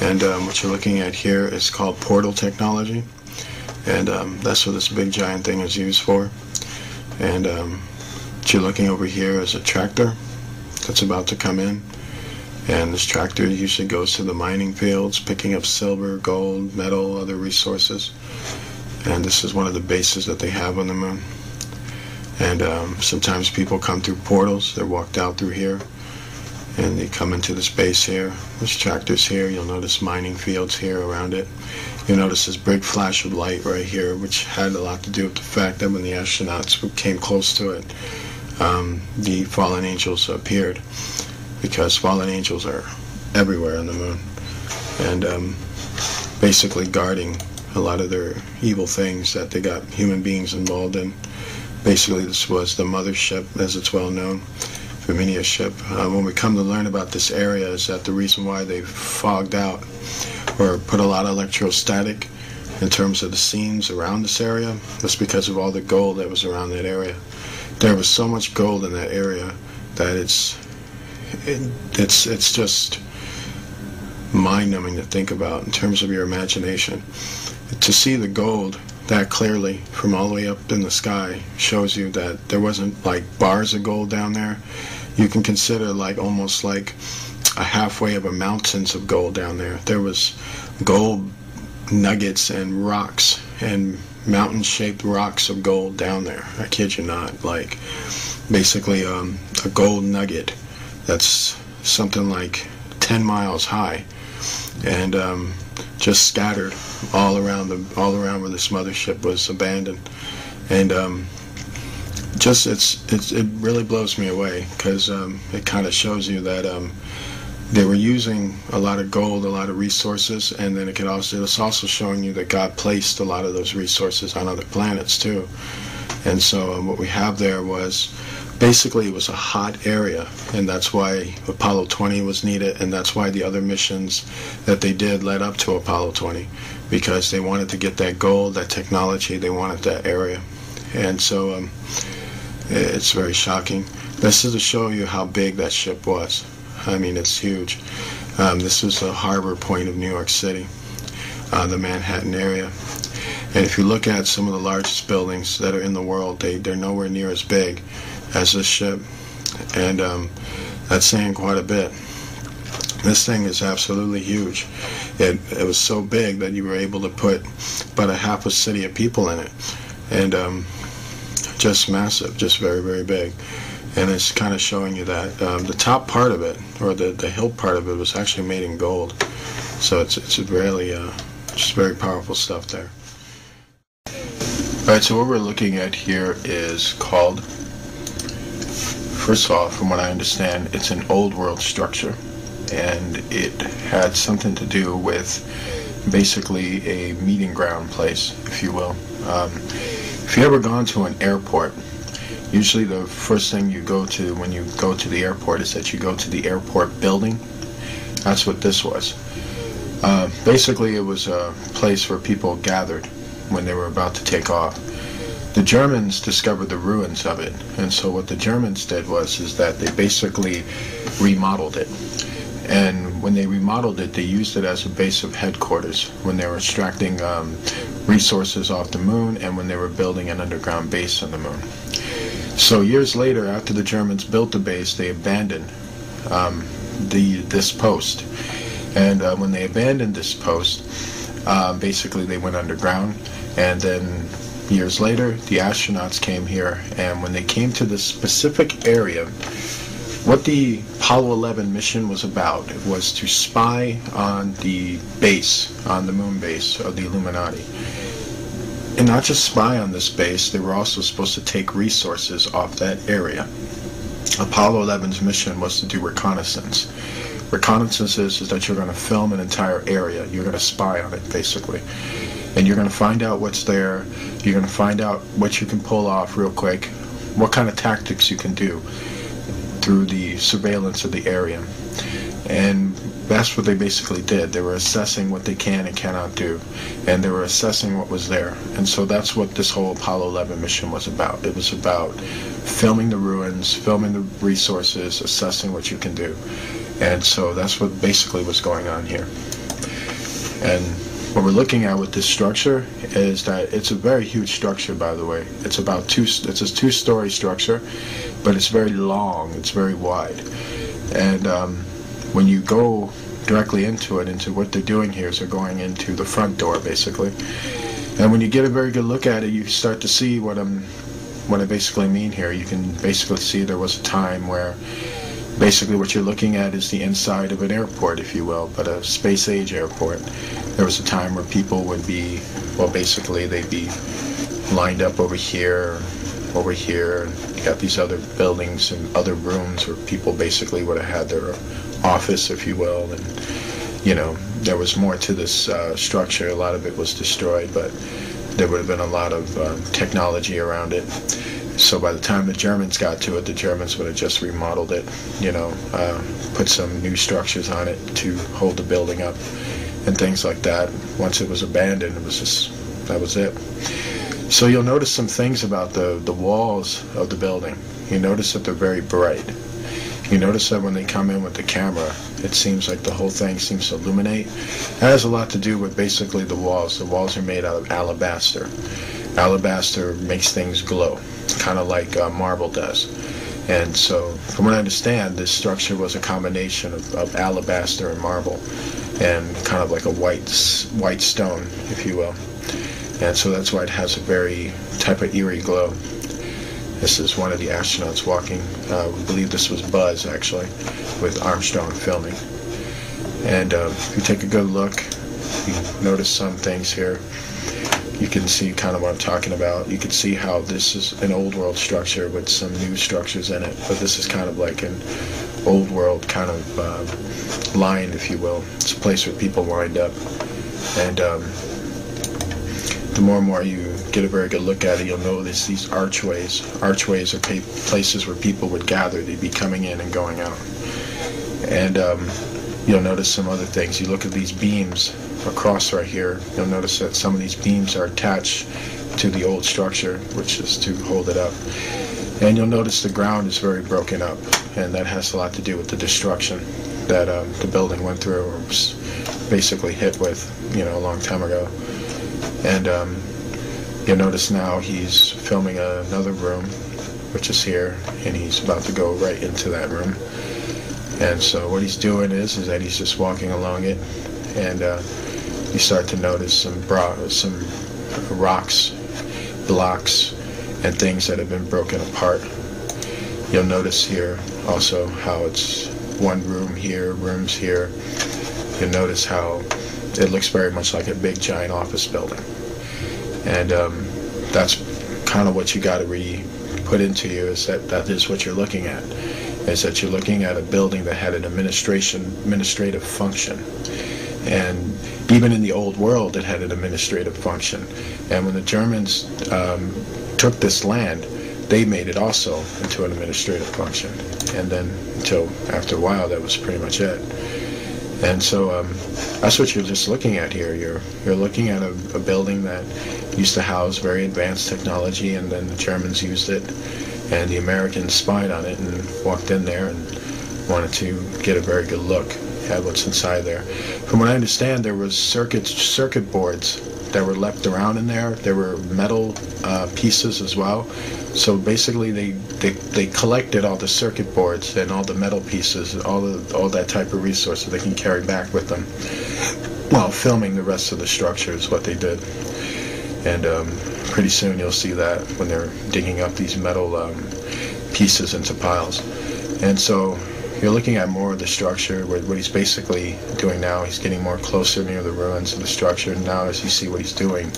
And what you're looking at here is called portal technology. And that's what this big giant thing is used for. And what you're looking over here is a tractor that's about to come in. And this tractor usually goes to the mining fields, picking up silver, gold, metal, other resources. And this is one of the bases that they have on the moon. And sometimes people come through portals. They're walked out through here, and they come into this base here. There's tractors here. You'll notice mining fields here around it. You'll notice this big flash of light right here, which had a lot to do with the fact that when the astronauts came close to it, the fallen angels appeared, because fallen angels are everywhere on the moon, and basically guarding a lot of their evil things that they got human beings involved in. Basically, this was the mothership, as it's well known, Viminia ship. When we come to learn about this area, is that the reason why they fogged out or put a lot of electrostatic in terms of the scenes around this area was because of all the gold that was around that area. There was so much gold in that area that it's just mind-numbing to think about in terms of your imagination. To see the gold that clearly from all the way up in the sky shows you that there wasn't like bars of gold down there. You can consider like almost like a halfway of a mountains of gold down there. There was gold nuggets and rocks and mountain-shaped rocks of gold down there. I kid you not. Like, basically a gold nugget that's something like 10 miles high, and just scattered all around where this mothership was abandoned. And it really blows me away, because it kind of shows you that they were using a lot of gold, a lot of resources, and then it's also showing you that God placed a lot of those resources on other planets too. And so what we have there was, basically it was a hot area, and that's why Apollo 20 was needed, and that's why the other missions that they did led up to Apollo 20, because they wanted to get that gold, that technology, they wanted that area. And so it's very shocking. This is to show you how big that ship was. I mean, it's huge. This was the harbor point of New York City, the Manhattan area. And if you look at some of the largest buildings that are in the world, they're nowhere near as big as this ship. And that's saying quite a bit. This thing is absolutely huge. It was so big that you were able to put about a half a city of people in it. And just massive, just very, very big. And it's kind of showing you that the top part of it, or the hill part of it, was actually made in gold. So it's really just very powerful stuff there. Alright, so what we're looking at here is called, first of all, from what I understand, it's an old world structure, and it had something to do with basically a meeting ground place, if you will. If you ever gone to an airport, usually the first thing you go to when you go to the airport is that you go to the airport building. That's what this was. Basically, it was a place where people gathered when they were about to take off. The Germans discovered the ruins of it, and so what the Germans did is that they basically remodeled it. And when they remodeled it, they used it as a base of headquarters when they were extracting resources off the moon, and when they were building an underground base on the moon. So years later, after the Germans built the base, they abandoned this post. And when they abandoned this post, basically they went underground. And then years later, the astronauts came here, and when they came to this specific area, what the Apollo 11 mission was about was to spy on the base, on the moon base of the Illuminati. And not just spy on this base, they were also supposed to take resources off that area. Apollo 11's mission was to do reconnaissance. Reconnaissance is that you're going to film an entire area. You're going to spy on it, basically. And you're going to find out what's there. You're going to find out what you can pull off real quick, what kind of tactics you can do through the surveillance of the area. And that's what they basically did. They were assessing what they can and cannot do, and they were assessing what was there. And so that's what this whole Apollo 11 mission was about. It was about filming the ruins, filming the resources, assessing what you can do. And so that's what basically was going on here. And what we're looking at with this structure is that it's a very huge structure, by the way. It's a two-story structure, but it's very long, it's very wide. And when you go directly into what they're doing here is they're going into the front door, basically. And when you get a very good look at it, you start to see what I basically mean here. You can basically see there was a time where basically what you're looking at is the inside of an airport, if you will, but a space-age airport. There was a time where people would be, well, basically they'd be lined up over here, and you got these other buildings and other rooms where people basically would have had their office, if you will, and, you know, there was more to this structure. A lot of it was destroyed, but there would have been a lot of technology around it. So by the time the Germans got to it, the Germans would have just remodeled it, you know, put some new structures on it to hold the building up and things like that. Once it was abandoned, it was just, that was it. So you'll notice some things about the walls of the building. You notice that they're very bright. You notice that when they come in with the camera, it seems like the whole thing seems to illuminate. That has a lot to do with basically the walls. The walls are made out of alabaster. Alabaster makes things glow, kind of like marble does. And so, from what I understand, this structure was a combination of alabaster and marble, and kind of like a white stone, if you will. And so that's why it has a very type of eerie glow. This is one of the astronauts walking. We believe this was Buzz, actually, with Armstrong filming. And if you take a good look, you notice some things here. You can see kind of what I'm talking about. You can see how this is an old world structure with some new structures in it, but this is kind of like an old world kind of line, if you will. It's a place where people wind up. And the more and more you get a very good look at it, you'll notice these archways. Archways are places where people would gather. They'd be coming in and going out. And you'll notice some other things. You look at these beams across right here, you'll notice that some of these beams are attached to the old structure, which is to hold it up. And you'll notice the ground is very broken up, and that has a lot to do with the destruction that the building went through, or was basically hit with, a long time ago. And you'll notice now he's filming another room, which is here, and he's about to go right into that room. And so what he's doing is that he's just walking along it, and you start to notice some rocks, blocks, and things that have been broken apart. You'll notice here also how it's one room here, rooms here. You'll notice how it looks very much like a big giant office building. And that's kind of what you got to put into you, is that is what you're looking at. Is that you're looking at a building that had an administrative function. And even in the old world, it had an administrative function. And when the Germans took this land, they made it also into an administrative function. And then until after a while, that was pretty much it. And so that's what you're just looking at here. You're looking at a building that used to house very advanced technology, and then the Germans used it, and the Americans spied on it and walked in there and wanted to get a very good look at what's inside there. From what I understand, there was circuit boards that were left around in there. There were metal pieces as well. So basically, they collected all the circuit boards and all the metal pieces, all that type of resources they can carry back with them while filming the rest of the structure is what they did. And pretty soon you'll see that when they're digging up these metal pieces into piles. And so you're looking at more of the structure. What he's basically doing now, he's getting more closer near the ruins of the structure. And now as you see what he's doing,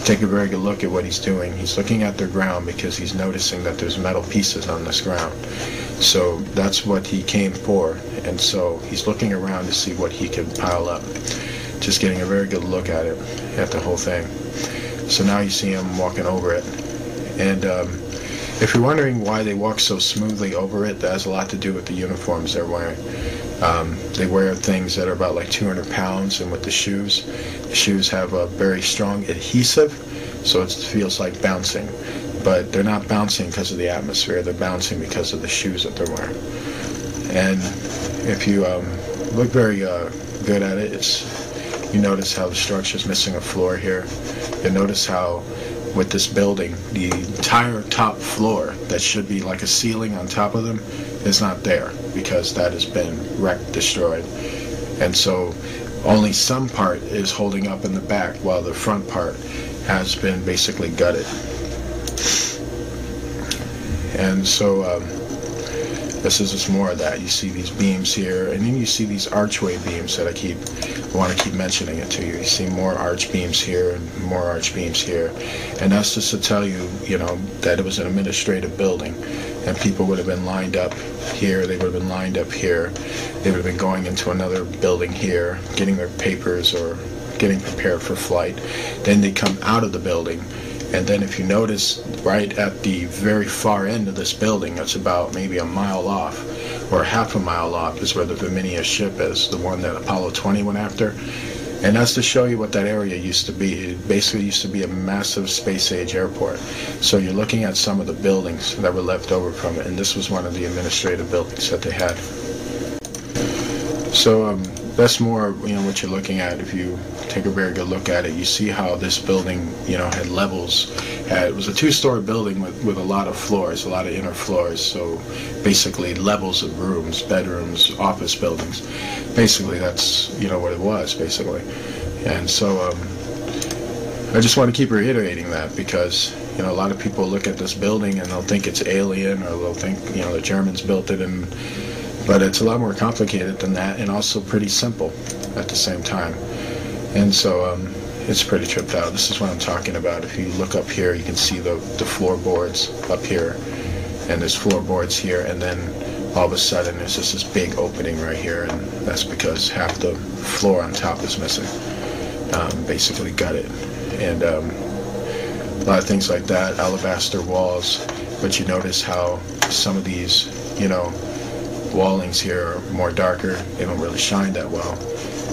take a very good look at what he's doing. He's looking at the ground because he's noticing that there's metal pieces on this ground. So that's what he came for. And so he's looking around to see what he can pile up. Just getting a very good look at it, at the whole thing. So now you see him walking over it. And if you're wondering why they walk so smoothly over it, that has a lot to do with the uniforms they're wearing. They wear things that are about like 200 pounds, and with the shoes have a very strong adhesive, so it feels like bouncing. But they're not bouncing because of the atmosphere, they're bouncing because of the shoes that they're wearing. And if you look very good at it, you notice how the structure's missing a floor here. You notice how with this building, the entire top floor that should be like a ceiling on top of them is not there, because that has been wrecked, destroyed. And so only some part is holding up in the back, while the front part has been basically gutted. And so this is just more of that. You see these beams here, and then you see these archway beams that I want to keep mentioning it to you. You see more arch beams here and more arch beams here. And that's just to tell you, that it was an administrative building, and people would have been lined up here, they would have been lined up here, they would have been going into another building here, getting their papers or getting prepared for flight. Then they come out of the building. And then if you notice, right at the very far end of this building, that's about maybe a mile off, or half a mile off, is where the Verminia ship is, the one that Apollo 20 went after. And that's to show you what that area used to be. It basically used to be a massive space-age airport. So you're looking at some of the buildings that were left over from it, and this was one of the administrative buildings that they had. So that's more, what you're looking at. If you take a very good look at it, you see how this building, had levels. It was a two-story building with a lot of floors, a lot of inner floors. So basically levels of rooms, bedrooms, office buildings. Basically, that's, what it was, basically. And so I just want to keep reiterating that because, a lot of people look at this building and they'll think it's alien, or they'll think, the Germans built it, but it's a lot more complicated than that, and also pretty simple at the same time. And so it's pretty tripped out. This is what I'm talking about. If you look up here, you can see the floorboards up here, and there's floorboards here, and then all of a sudden there's just this big opening right here, and that's because half the floor on top is missing. Basically gutted. And a lot of things like that, alabaster walls, but you notice how some of these, wallings here are more darker. They don't really shine that well.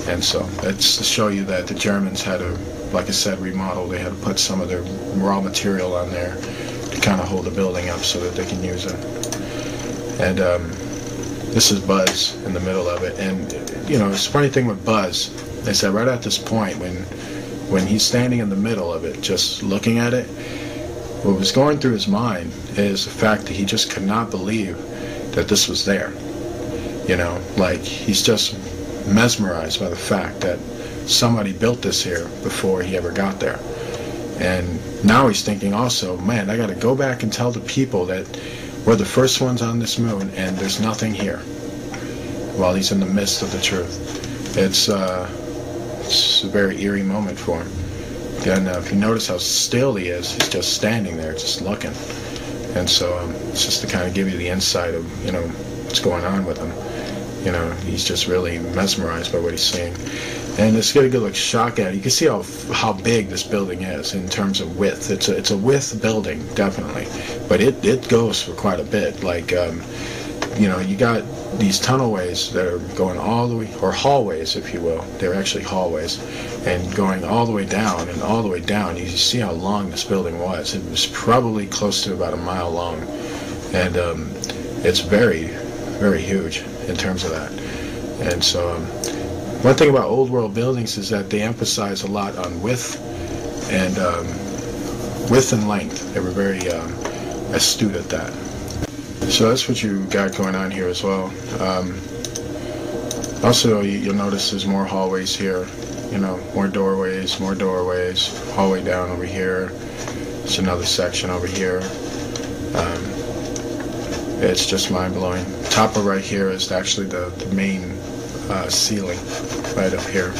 And so that's to show you that the Germans had to, like I said, remodel. They had to put some of their raw material on there to kind of hold the building up so that they can use it. And this is Buzz in the middle of it. And, it's a funny thing with Buzz is that right at this point, when he's standing in the middle of it, just looking at it, what was going through his mind is the fact that he just could not believe that this was there. Like he's just mesmerized by the fact that somebody built this here before he ever got there. And now he's thinking also, man, I got to go back and tell the people that we're the first ones on this moon and there's nothing here, while he's in the midst of the truth. It's a very eerie moment for him. And if you notice how still he is, he's just standing there, just looking. And so it's just to kind of give you the insight of, what's going on with him. He's just really mesmerized by what he's seeing. And let's get a good look shot at it. You can see how big this building is in terms of width. It's a width building, definitely. But it goes for quite a bit. Like, you got these tunnelways that are going all the way, or hallways, if you will. They're actually hallways, and going all the way down and all the way down. You see how long this building was. It was probably close to about a mile long, and it's very, very huge in terms of that. And so one thing about old world buildings is that they emphasize a lot on width and length. They were very astute at that. So that's what you got going on here as well. Also, you'll notice there's more hallways here, more doorways, hallway down over here. There's another section over here. It's just mind-blowing. Top of right here is actually the main ceiling right up here.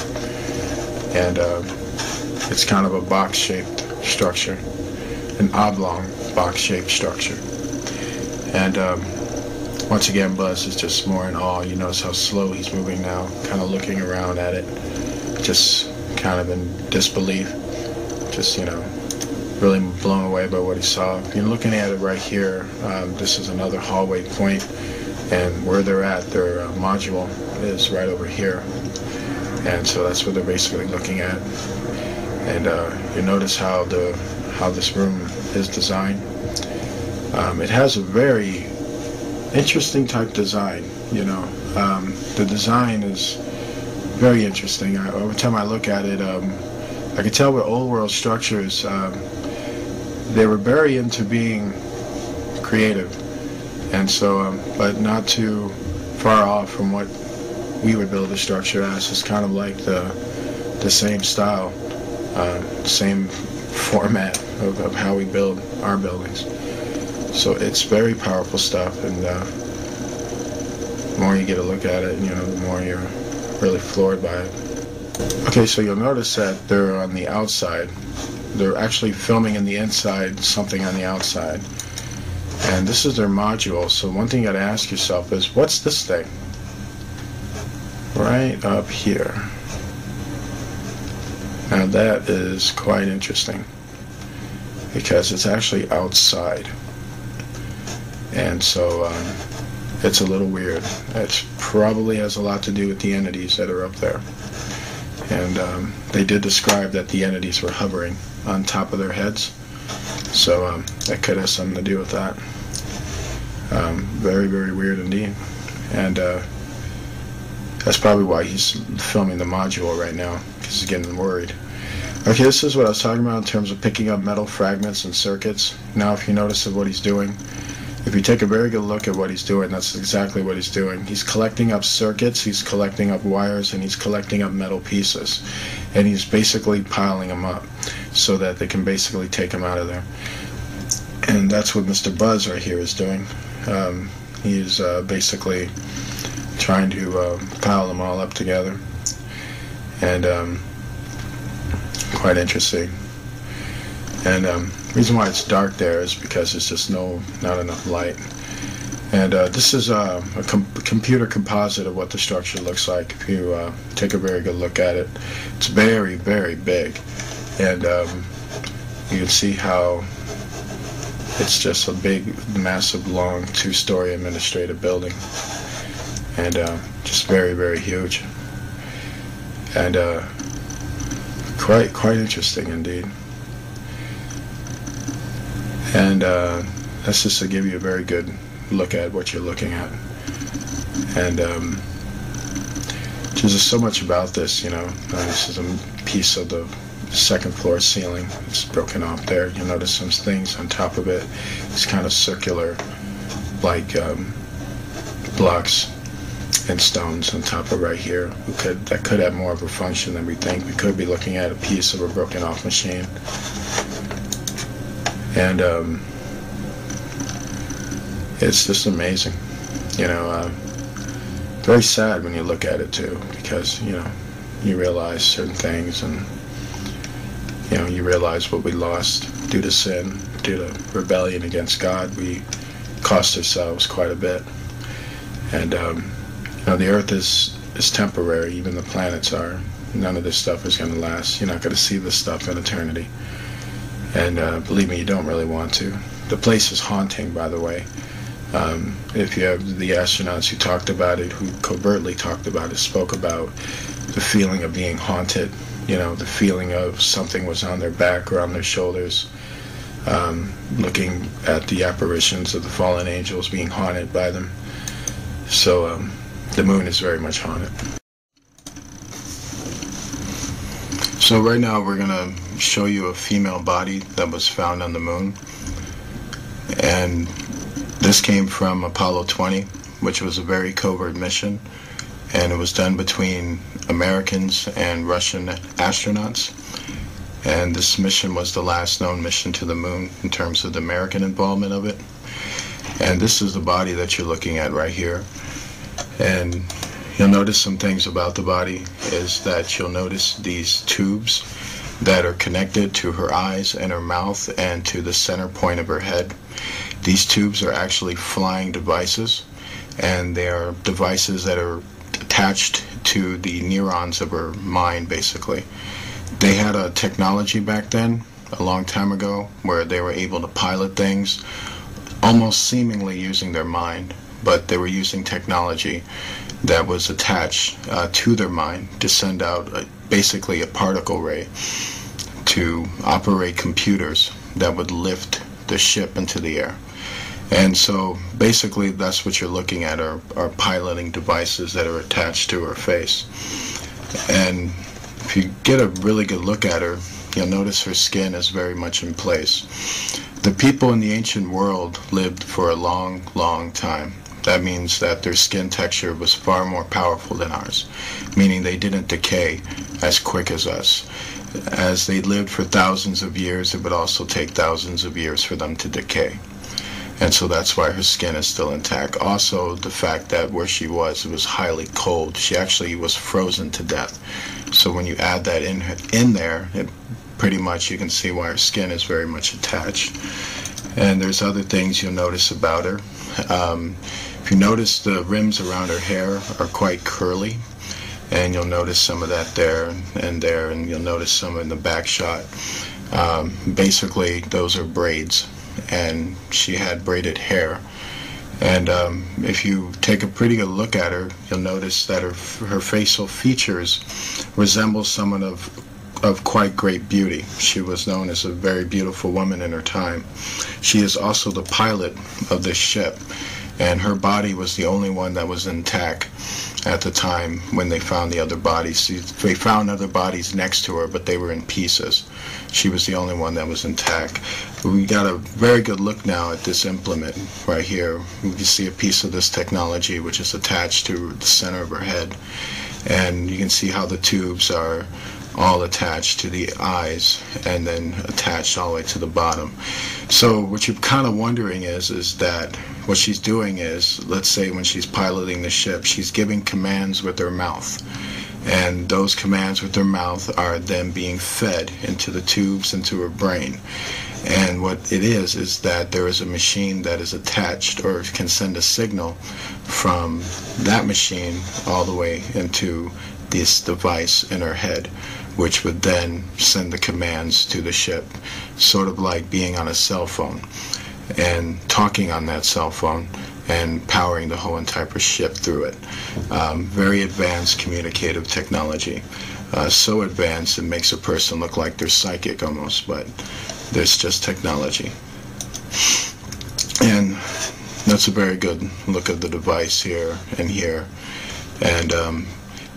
And it's kind of a box-shaped structure, an oblong box-shaped structure. And once again, Buzz is just more in awe. You notice how slow he's moving now, kind of looking around at it, just kind of in disbelief, just, really blown away by what he saw. You're looking at it right here. This is another hallway point, and where they're at, their module is right over here. And so that's what they're basically looking at. And you notice how this room is designed. It has a very interesting type design, the design is very interesting. Every time I look at it, I can tell with old world structures, they were very into being creative, and so, but not too far off from what we would build a structure as. It's kind of like the same style, same format of how we build our buildings. So it's very powerful stuff, and the more you get a look at it, the more you're really floored by it. Okay, so you'll notice that they're on the outside. They're actually filming in the inside, something on the outside. And this is their module, so one thing you gotta ask yourself is, what's this thing? Right up here. Now that is quite interesting, because it's actually outside. And so it's a little weird. It probably has a lot to do with the entities that are up there. And they did describe that the entities were hovering on top of their heads. So that could have something to do with that. Very, very weird indeed. And That's probably why he's filming the module right now, because he's getting worried. Okay, this is what I was talking about in terms of picking up metal fragments and circuits. Now, if you notice what he's doing, if you take a very good look at what he's doing, that's exactly what he's doing. He's collecting up circuits, he's collecting up wires, and he's collecting up metal pieces. And he's basically piling them up so that they can basically take them out of there. And that's what Mr. Buzz right here is doing. He's basically trying to pile them all up together. And quite interesting. And the reason why it's dark there is because there's just not enough light. And this is a computer composite of what the structure looks like. If you take a very good look at it, it's very, very big. And you can see how it's just a big, massive, long, two-story administrative building. And just very, very huge. And quite interesting indeed. And that's just to give you a very good look at what you're looking at. And there's just so much about this, you know. This is a piece of the second floor ceiling. It's broken off there. You'll notice some things on top of it. It's kind of circular, like blocks and stones on top of right here. That could have more of a function than we think. We could be looking at a piece of a broken off machine. And it's just amazing, you know. Very sad when you look at it too, because you know you realize certain things, and you know you realize what we lost due to sin, due to rebellion against God. We cost ourselves quite a bit, and you know the Earth is temporary. Even the planets are. None of this stuff is going to last. You're not going to see this stuff in eternity. And believe me, you don't really want to. The place is haunting, by the way. If you have the astronauts who talked about it, who covertly talked about it, spoke about the feeling of being haunted, you know, the feeling of something was on their back or on their shoulders, looking at the apparitions of the fallen angels being haunted by them. So the moon is very much haunted. So right now we're going to show you a female body that was found on the moon. And this came from Apollo 20, which was a very covert mission. And it was done between Americans and Russian astronauts. And this mission was the last known mission to the moon in terms of the American involvement of it. And this is the body that you're looking at right here. And you'll notice some things about the body is that you'll notice these tubes that are connected to her eyes and her mouth and to the center point of her head. These tubes are actually flying devices, and they are devices that are attached to the neurons of her mind, basically. They had a technology back then, a long time ago, where they were able to pilot things almost seemingly using their mind, but they were using technology that was attached to their mind to send out basically a particle ray to operate computers that would lift the ship into the air. And so basically that's what you're looking at are piloting devices that are attached to her face. And if you get a really good look at her, you'll notice her skin is very much in place. The people in the ancient world lived for a long, long time. That means that their skin texture was far more powerful than ours, meaning they didn't decay as quick as us. As they lived for thousands of years, it would also take thousands of years for them to decay. And so that's why her skin is still intact. Also, the fact that where she was, it was highly cold. She actually was frozen to death. So when you add that in there, it pretty much you can see why her skin is very much attached. And there's other things you'll notice about her. If you notice, the rims around her hair are quite curly, and you'll notice some of that there, and you'll notice some in the back shot. Basically, those are braids, and she had braided hair. And if you take a pretty good look at her, you'll notice that her facial features resemble someone of quite great beauty. She was known as a very beautiful woman in her time. She is also the pilot of this ship. and her body was the only one that was intact at the time when they found the other bodies. They found other bodies next to her, but they were in pieces. She was the only one that was intact. We got a very good look now at this implement right here. You can see a piece of this technology which is attached to the center of her head, and you can see how the tubes are all attached to the eyes and then attached all the way to the bottom. So what you're kind of wondering is that what she's doing is, let's say when she's piloting the ship, she's giving commands with her mouth, and those commands with her mouth are then being fed into the tubes into her brain. And what it is that there is a machine that is attached or can send a signal from that machine all the way into this device in her head, which would then send the commands to the ship, sort of like being on a cell phone and talking on that cell phone and powering the whole entire ship through it. Very advanced communicative technology. So advanced it makes a person look like they're psychic almost, but there's just technology. And that's a very good look at the device here and here. And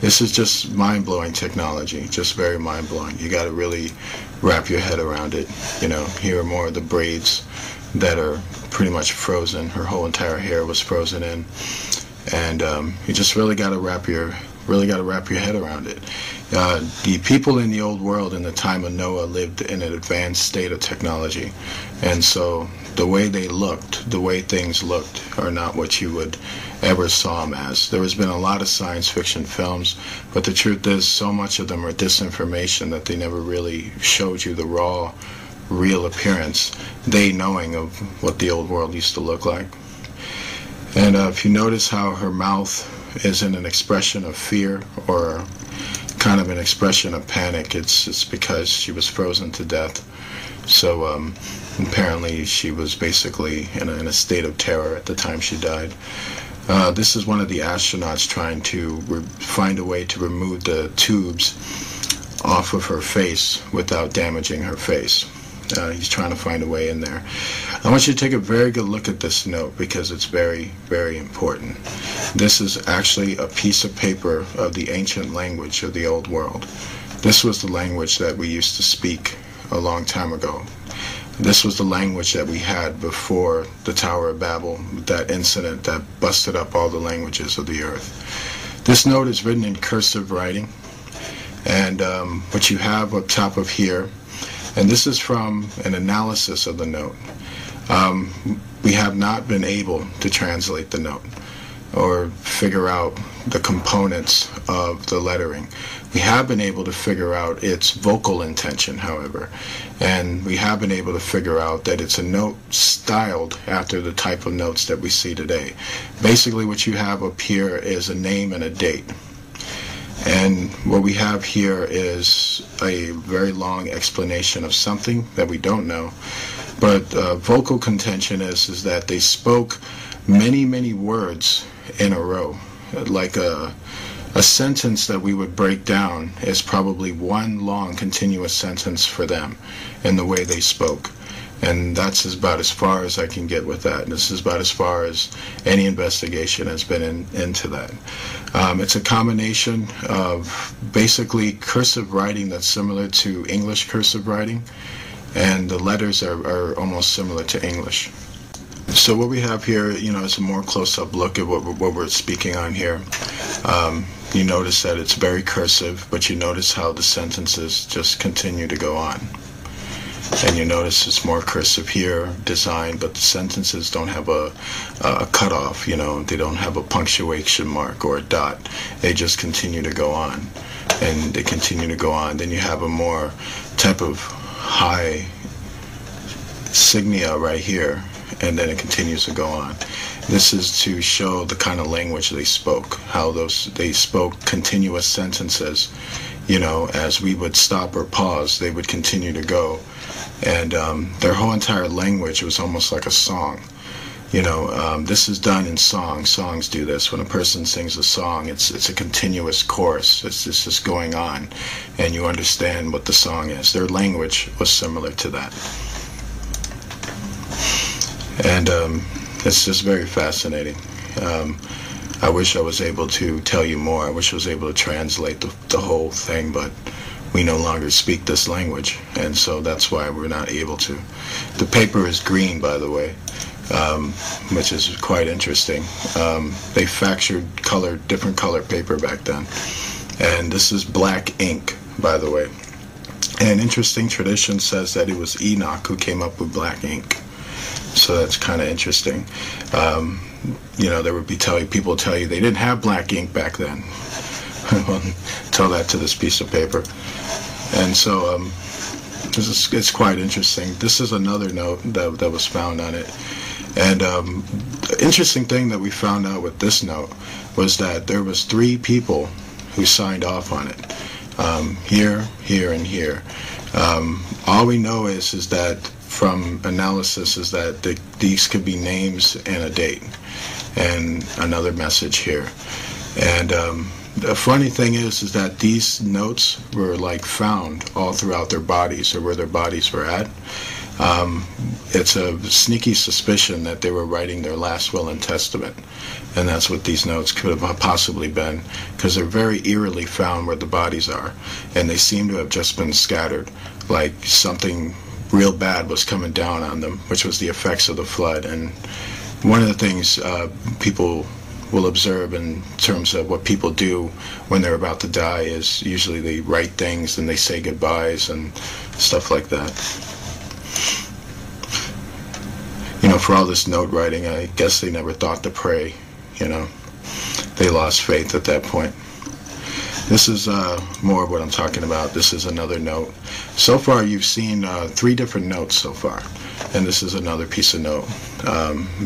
this is just mind-blowing technology, just very mind-blowing. You got to really wrap your head around it. You know, here are more of the braids that are pretty much frozen. Her whole entire hair was frozen in, and you just really got to wrap your head around it. The people in the old world in the time of Noah lived in an advanced state of technology, and so the way they looked, the way things looked, are not what you would ever saw them as. There has been a lot of science fiction films, but the truth is so much of them are disinformation that they never really showed you the raw, real appearance, they knowing of what the old world used to look like. And if you notice how her mouth is in an expression of fear or kind of an expression of panic, it's because she was frozen to death. So apparently she was basically in a state of terror at the time she died. This is one of the astronauts trying to find a way to remove the tubes off of her face without damaging her face. He's trying to find a way in there. I want you to take a very good look at this note because it's very, very important. This is actually a piece of paper of the ancient language of the old world. This was the language that we used to speak a long time ago. This was the language that we had before the Tower of Babel, that incident that busted up all the languages of the earth. This note is written in cursive writing, and what you have up top of here, and this is from an analysis of the note. We have not been able to translate the note or figure out the components of the lettering. We have been able to figure out its vocal intention, however, and we have been able to figure out that it's a note styled after the type of notes that we see today. Basically what you have up here is a name and a date. And what we have here is a very long explanation of something that we don't know. But vocal contention is that they spoke many, many words in a row. Like a sentence that we would break down is probably one long continuous sentence for them in the way they spoke. And that's about as far as I can get with that. And this is about as far as any investigation has been into that. It's a combination of basically cursive writing that's similar to English cursive writing, and the letters are almost similar to English. So what we have here, you know, is a more close-up look at what we're speaking on here. You notice that it's very cursive, but you notice how the sentences just continue to go on. And you notice it's more cursive here, design, but the sentences don't have a cutoff, you know, they don't have a punctuation mark or a dot. They just continue to go on, and they continue to go on. Then you have a more type of high signia right here, and then it continues to go on. This is to show the kind of language they spoke, how they spoke continuous sentences. You know, as we would stop or pause, they would continue to go. And their whole entire language was almost like a song. You know, this is done in song. Songs do this. When a person sings a song, it's a continuous chorus. It's just going on, and you understand what the song is. Their language was similar to that. And It's just very fascinating. I wish I was able to tell you more. I wish I was able to translate the whole thing, but we no longer speak this language, and so that's why we're not able to. The paper is green, by the way, which is quite interesting. They factored different color paper back then, and this is black ink, by the way. And interesting tradition says that it was Enoch who came up with black ink, so that's kind of interesting. There would be people tell you they didn't have black ink back then. Well, tell that to this piece of paper. And so it's quite interesting. This is another note that was found on it. And the interesting thing that we found out with this note was that there was 3 people who signed off on it. Here, here, and here. All we know is that from analysis is that these could be names and a date, and another message here. And the funny thing is that these notes were found all throughout their bodies, or where their bodies were at. It's a sneaky suspicion that they were writing their last will and testament, and that's what these notes could have possibly been, because they're very eerily found where the bodies are, and they seem to have just been scattered, like something real bad was coming down on them, which was the effects of the flood. And one of the things people will observe in terms of what people do when they're about to die is usually they write things and they say goodbyes and stuff like that. For all this note writing, I guess they never thought to pray. They lost faith at that point. This is more of what I'm talking about. This is another note. So far you've seen 3 different notes so far, and this is another piece of note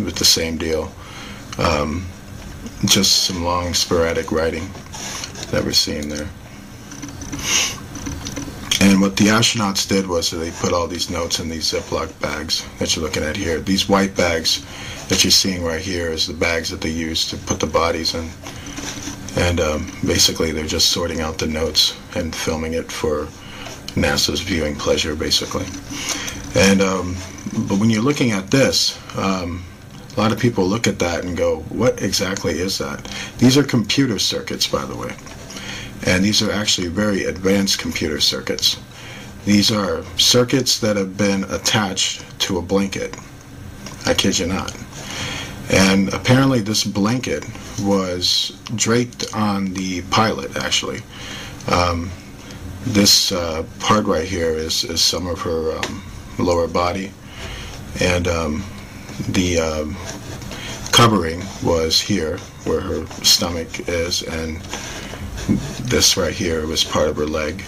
with the same deal. Just some long sporadic writing that we're seeing there. And what the astronauts did was they put all these notes in these Ziploc bags that you're looking at here. These white bags that you're seeing right here is the bags that they use to put the bodies in. And basically they're just sorting out the notes and filming it for NASA's viewing pleasure, basically. And but when you're looking at this, a lot of people look at that and go, what exactly is that? These are computer circuits, by the way. And these are actually very advanced computer circuits. These are circuits that have been attached to a blanket. I kid you not. And apparently this blanket was draped on the pilot, actually. This part right here is some of her lower body. And the covering was here, where her stomach is, and this right here was part of her leg.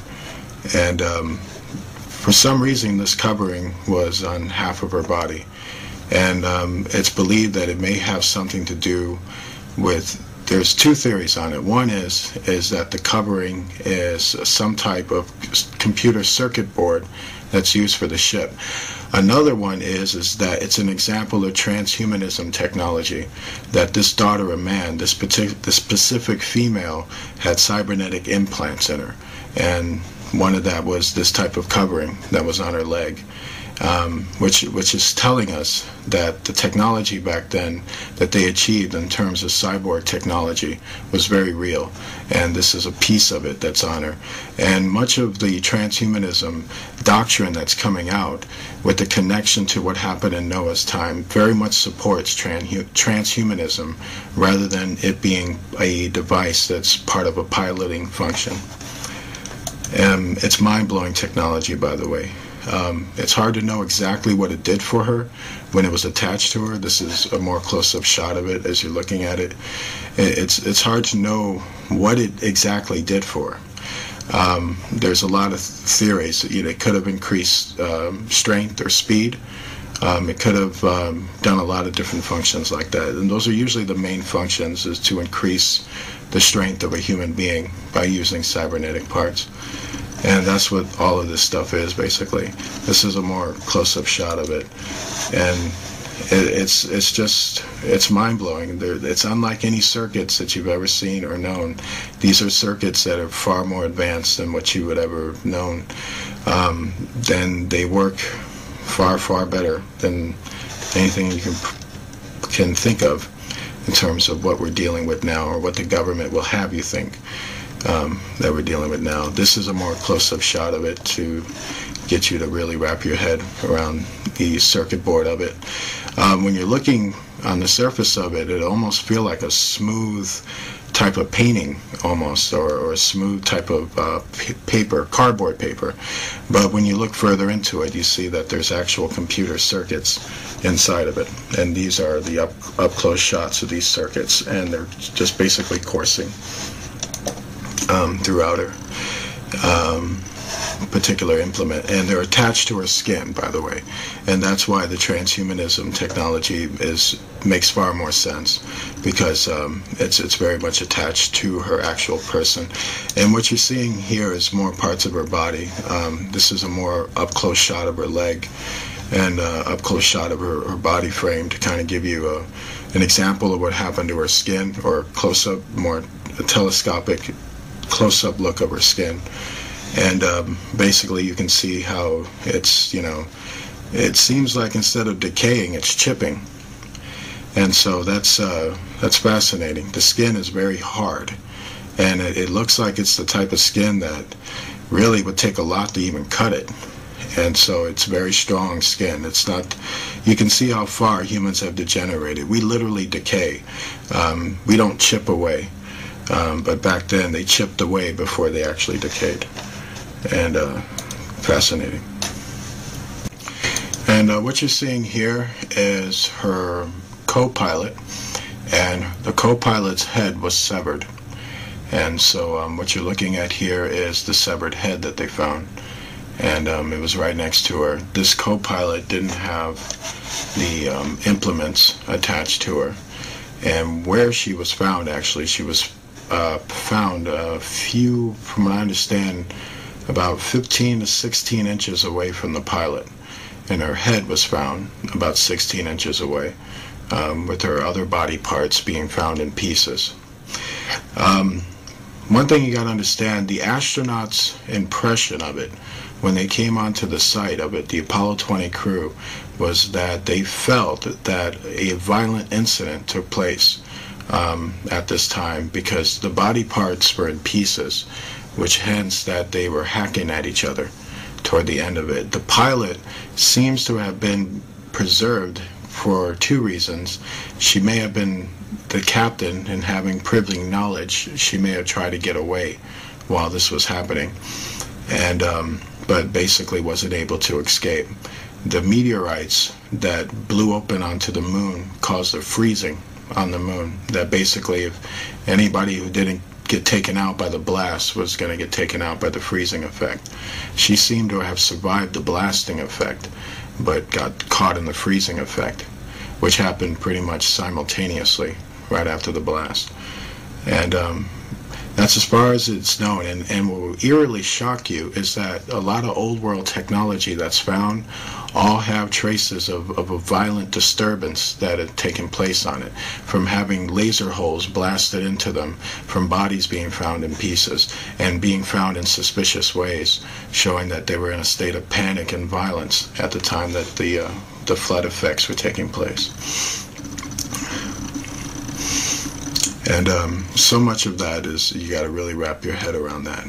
And for some reason this covering was on half of her body, and it's believed that it may have something to do with, there's 2 theories on it. One is that the covering is some type of computer circuit board that's used for the ship. Another one is that it's an example of transhumanism technology, that this daughter of man, this specific female, had cybernetic implants in her, and one of that was this type of covering that was on her leg, which is telling us that the technology back then that they achieved in terms of cyborg technology was very real, and this is a piece of it that's on her. And much of the transhumanism doctrine that's coming out with the connection to what happened in Noah's time very much supports transhumanism, rather than it being a device that's part of a piloting function. It's mind-blowing technology, by the way. It's hard to know exactly what it did for her when it was attached to her. This is a more close-up shot of it as you're looking at it. It's hard to know what it exactly did for her. There's a lot of theories. It could have increased strength or speed. It could have done a lot of different functions like that. And those are usually the main functions, is to increase the strength of a human being by using cybernetic parts. And that's what all of this stuff is, basically. This is a more close-up shot of it. And it's mind-blowing. It's unlike any circuits that you've ever seen or known. These are circuits that are far more advanced than what you would ever have known. Then they work far, far better than anything you can think of in terms of what we're dealing with now, or what the government will have you think that we're dealing with now. This is a more close-up shot of it to get you to really wrap your head around the circuit board of it. When you're looking on the surface of it, it almost feels like a smooth type of painting, almost, or a smooth type of paper, cardboard paper. But when you look further into it, you see that there's actual computer circuits inside of it. And these are the up-close shots of these circuits, and they're just basically coursing throughout her particular implement, and they're attached to her skin, by the way, and that's why the transhumanism technology makes far more sense, because it's very much attached to her actual person. And what you're seeing here is more parts of her body. This is a more up-close shot of her leg, and up-close shot of her body frame, to kind of give you an example of what happened to her skin, or close-up, more telescopic close-up look of her skin. And basically you can see how it's, it seems like instead of decaying, it's chipping. And so that's fascinating. The skin is very hard, and it looks like it's the type of skin that really would take a lot to even cut it. And so it's very strong skin. It's not, you can see how far humans have degenerated. We literally decay. We don't chip away. But back then they chipped away before they actually decayed. And fascinating. And what you're seeing here is her co-pilot, and the co-pilot's head was severed. And so what you're looking at here is the severed head that they found, and it was right next to her. This co-pilot didn't have the implements attached to her, and where she was found, actually, she was found a few, from what I understand, about 15 to 16 inches away from the pilot, and her head was found about 16 inches away, with her other body parts being found in pieces. One thing you got to understand, the astronauts' impression of it when they came onto the site of it, the Apollo 20 crew, was that they felt that a violent incident took place at this time, because the body parts were in pieces, which hence that they were hacking at each other toward the end of it. The pilot seems to have been preserved for two reasons. She may have been the captain, and having privileged knowledge, she may have tried to get away while this was happening, and but basically wasn't able to escape. The meteorites that blew open onto the moon caused a freezing on the moon, that basically if anybody who didn't get taken out by the blast was going to get taken out by the freezing effect. She seemed to have survived the blasting effect, but got caught in the freezing effect, which happened pretty much simultaneously right after the blast. And that's as far as it's known. And what will eerily shock you is that a lot of old world technology that's found all have traces of a violent disturbance that had taken place on it, from having laser holes blasted into them, from bodies being found in pieces and being found in suspicious ways, showing that they were in a state of panic and violence at the time that the flood effects were taking place. And so much of that is, you got to really wrap your head around that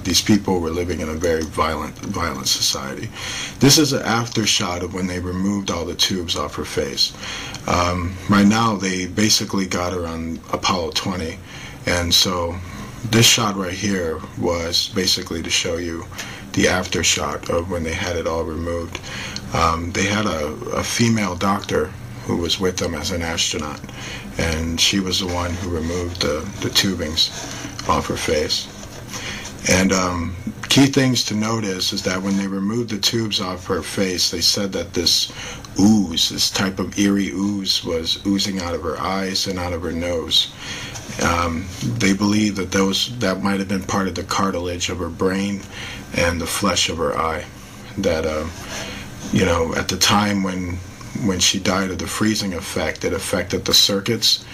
these people were living in a very violent society. This is an after shot of when they removed all the tubes off her face. Right now, they basically got her on Apollo 20, and so this shot right here was basically to show you the after shot of when they had it all removed. They had a female doctor who was with them as an astronaut, and she was the one who removed the tubings off her face. And key things to note is that when they removed the tubes off her face, they said that this ooze, this type of eerie ooze, was oozing out of her eyes and out of her nose. They believe that that might have been part of the cartilage of her brain and the flesh of her eye. That at the time when she died of the freezing effect, it affected the circuits,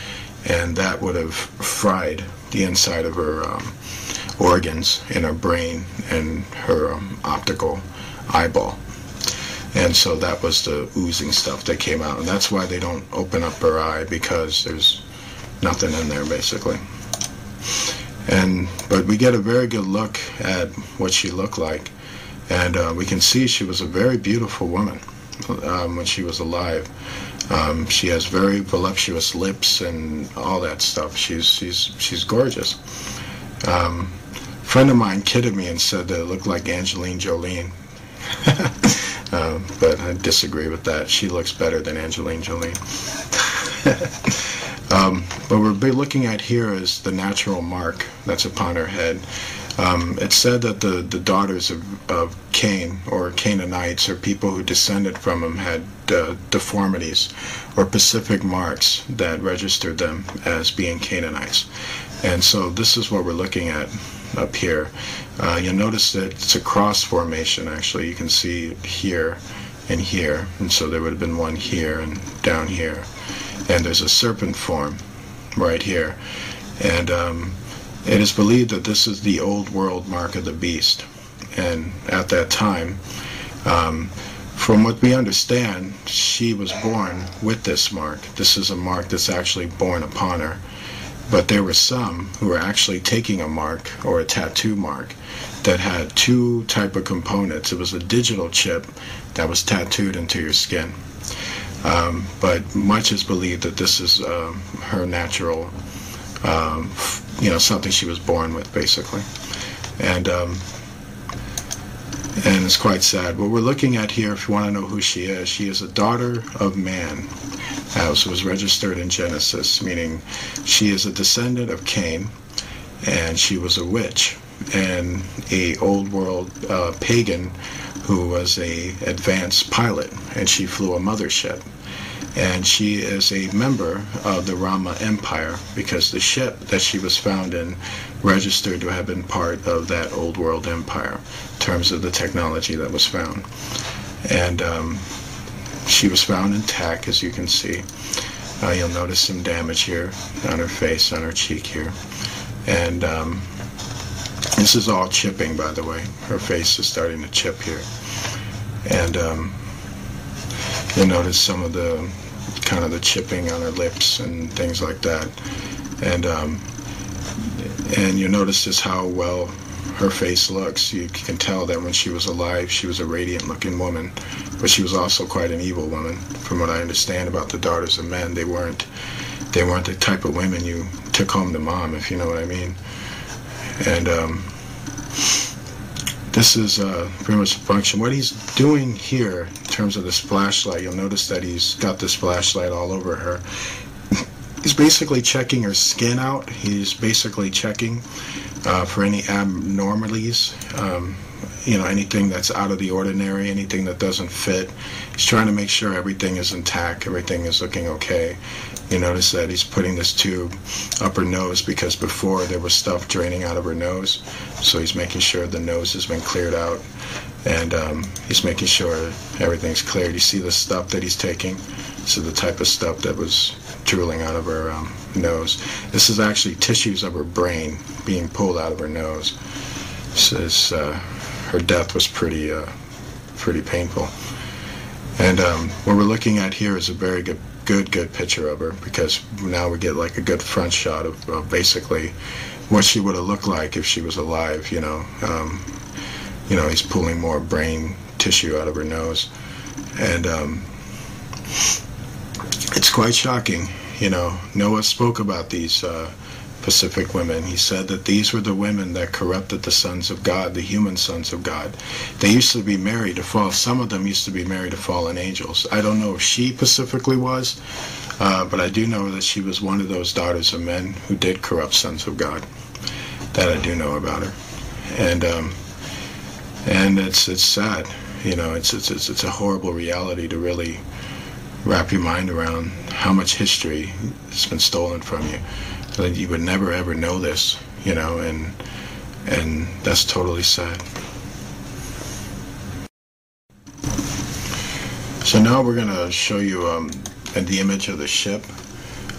and that would have fried the inside of her organs in her brain and her optical eyeball. And so that was the oozing stuff that came out. And that's why they don't open up her eye, because there's nothing in there, basically. But we get a very good look at what she looked like. And we can see she was a very beautiful woman when she was alive. She has very voluptuous lips and all that stuff. She's gorgeous. A friend of mine kidded me and said that it looked like Angelina Jolie. But I disagree with that. She looks better than Angelina Jolie. What we're looking at here is the natural mark that's upon her head. It's said that the daughters of Cain, or Canaanites, or people who descended from him, had deformities or specific marks that registered them as being Canaanites. And so this is what we're looking at up here. You'll notice that it's a cross formation, actually. You can see here and here, and so there would have been one here and down here. And there's a serpent form right here. And it is believed that this is the old world mark of the beast. And at that time, from what we understand, she was born with this mark. This is a mark that's actually born upon her. But there were some who were actually taking a mark, or a tattoo mark, that had two type of components. It was a digital chip that was tattooed into your skin. But much is believed that this is her natural, something she was born with, basically. And it's quite sad. What we're looking at here, if you want to know who she is a daughter of man. House was registered in Genesis, meaning she is a descendant of Cain, and she was a witch and a old world pagan who was a advanced pilot, and she flew a mothership. And she is a member of the Rama Empire, because the ship that she was found in registered to have been part of that old world empire in terms of the technology that was found. And she was found intact, as you can see. You'll notice some damage here on her face, on her cheek here. And this is all chipping, by the way. Her face is starting to chip here. And you'll notice some of the kind of the chipping on her lips and things like that. And you'll notice just how well her face looks. You can tell that when she was alive, she was a radiant looking woman, but she was also quite an evil woman. From what I understand about the daughters of men, they weren't the type of women you took home to mom, if you know what I mean. And this is pretty much the function. What he's doing here in terms of this flashlight, you'll notice that he's got this flashlight all over her. He's basically checking her skin out. He's basically checking for any abnormalities, anything that's out of the ordinary, anything that doesn't fit. He's trying to make sure everything is intact, everything is looking okay. You notice that he's putting this tube up her nose, because before there was stuff draining out of her nose. So he's making sure the nose has been cleared out, and he's making sure everything's cleared. You see the stuff that he's taking? So the type of stuff that was drooling out of her nose. This is actually tissues of her brain being pulled out of her nose. Says her death was pretty painful. And what we're looking at here is a very good picture of her, because now we get like a good front shot of basically what she would have looked like if she was alive. He's pulling more brain tissue out of her nose, and it's quite shocking. Noah spoke about these Pacific women. He said that these were the women that corrupted the sons of God, the human sons of God. They used to be married to fall. Some of them used to be married to fallen angels. I don't know if she specifically was, but I do know that she was one of those daughters of men who did corrupt sons of God. That I do know about her, and it's sad. It's a horrible reality to really wrap your mind around how much history has been stolen from you. That you would never ever know this, and that's totally sad. So now we're going to show you the image of the ship.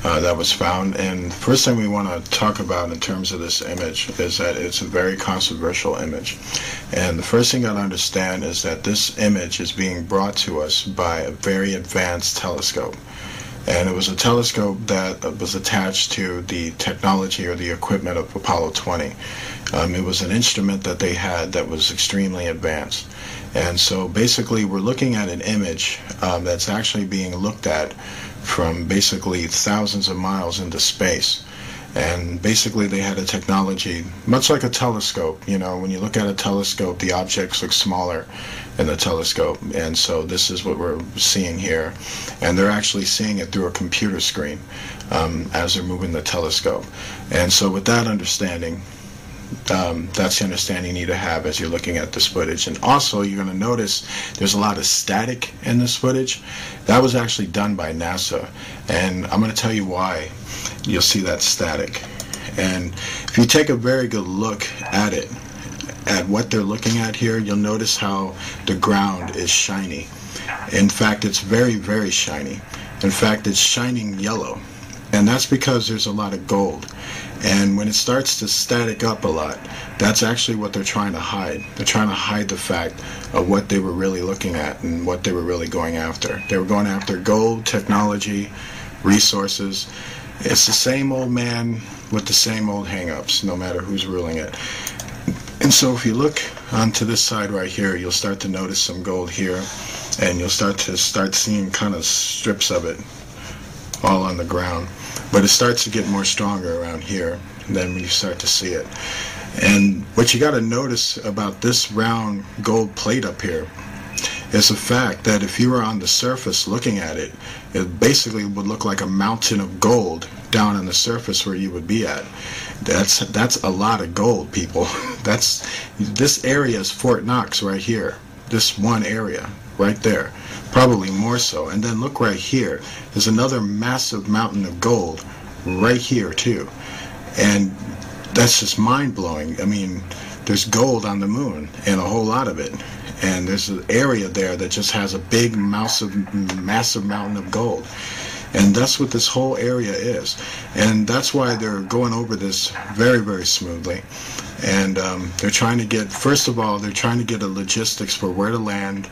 that was found. And the first thing we want to talk about in terms of this image is that it's a very controversial image. And the first thing you got to understand is that this image is being brought to us by a very advanced telescope. And it was a telescope that was attached to the technology or the equipment of Apollo 20. It was an instrument that they had that was extremely advanced. And so basically we're looking at an image that's actually being looked at from basically thousands of miles into space. And basically they had a technology much like a telescope. You know, when you look at a telescope, the objects look smaller in the telescope, and so this is what we're seeing here. And they're actually seeing it through a computer screen as they're moving the telescope. And so with that understanding, that's the understanding you need to have as you're looking at this footage. And also you're going to notice there's a lot of static in this footage. That was actually done by NASA, and I'm going to tell you why you'll see that static. And if you take a very good look at it, at what they're looking at here, you'll notice how the ground is shiny. In fact, it's very, very shiny. In fact, it's shining yellow, and that's because there's a lot of gold. And when it starts to static up a lot, that's actually what they're trying to hide. They're trying to hide the fact of what they were really looking at and what they were really going after. They were going after gold, technology, resources. It's the same old man with the same old hang-ups, no matter who's ruling it. And so if you look onto this side right here, you'll start to notice some gold here, and you'll start seeing kind of strips of it all on the ground. But it starts to get more stronger around here, and then when you start to see it. And what you got to notice about this round gold plate up here is the fact that if you were on the surface looking at it, it basically would look like a mountain of gold down on the surface where you would be at. That's a lot of gold, people. This area is Fort Knox right here. This one area right there, probably more so. And then look right here. There's another massive mountain of gold right here too. And that's just mind-blowing. I mean, there's gold on the moon, and a whole lot of it. And there's an area there that just has a big, massive mountain of gold. And that's what this whole area is. And that's why they're going over this very, very smoothly. And they're trying to get, first of all, they're trying to get a logistics for where to land,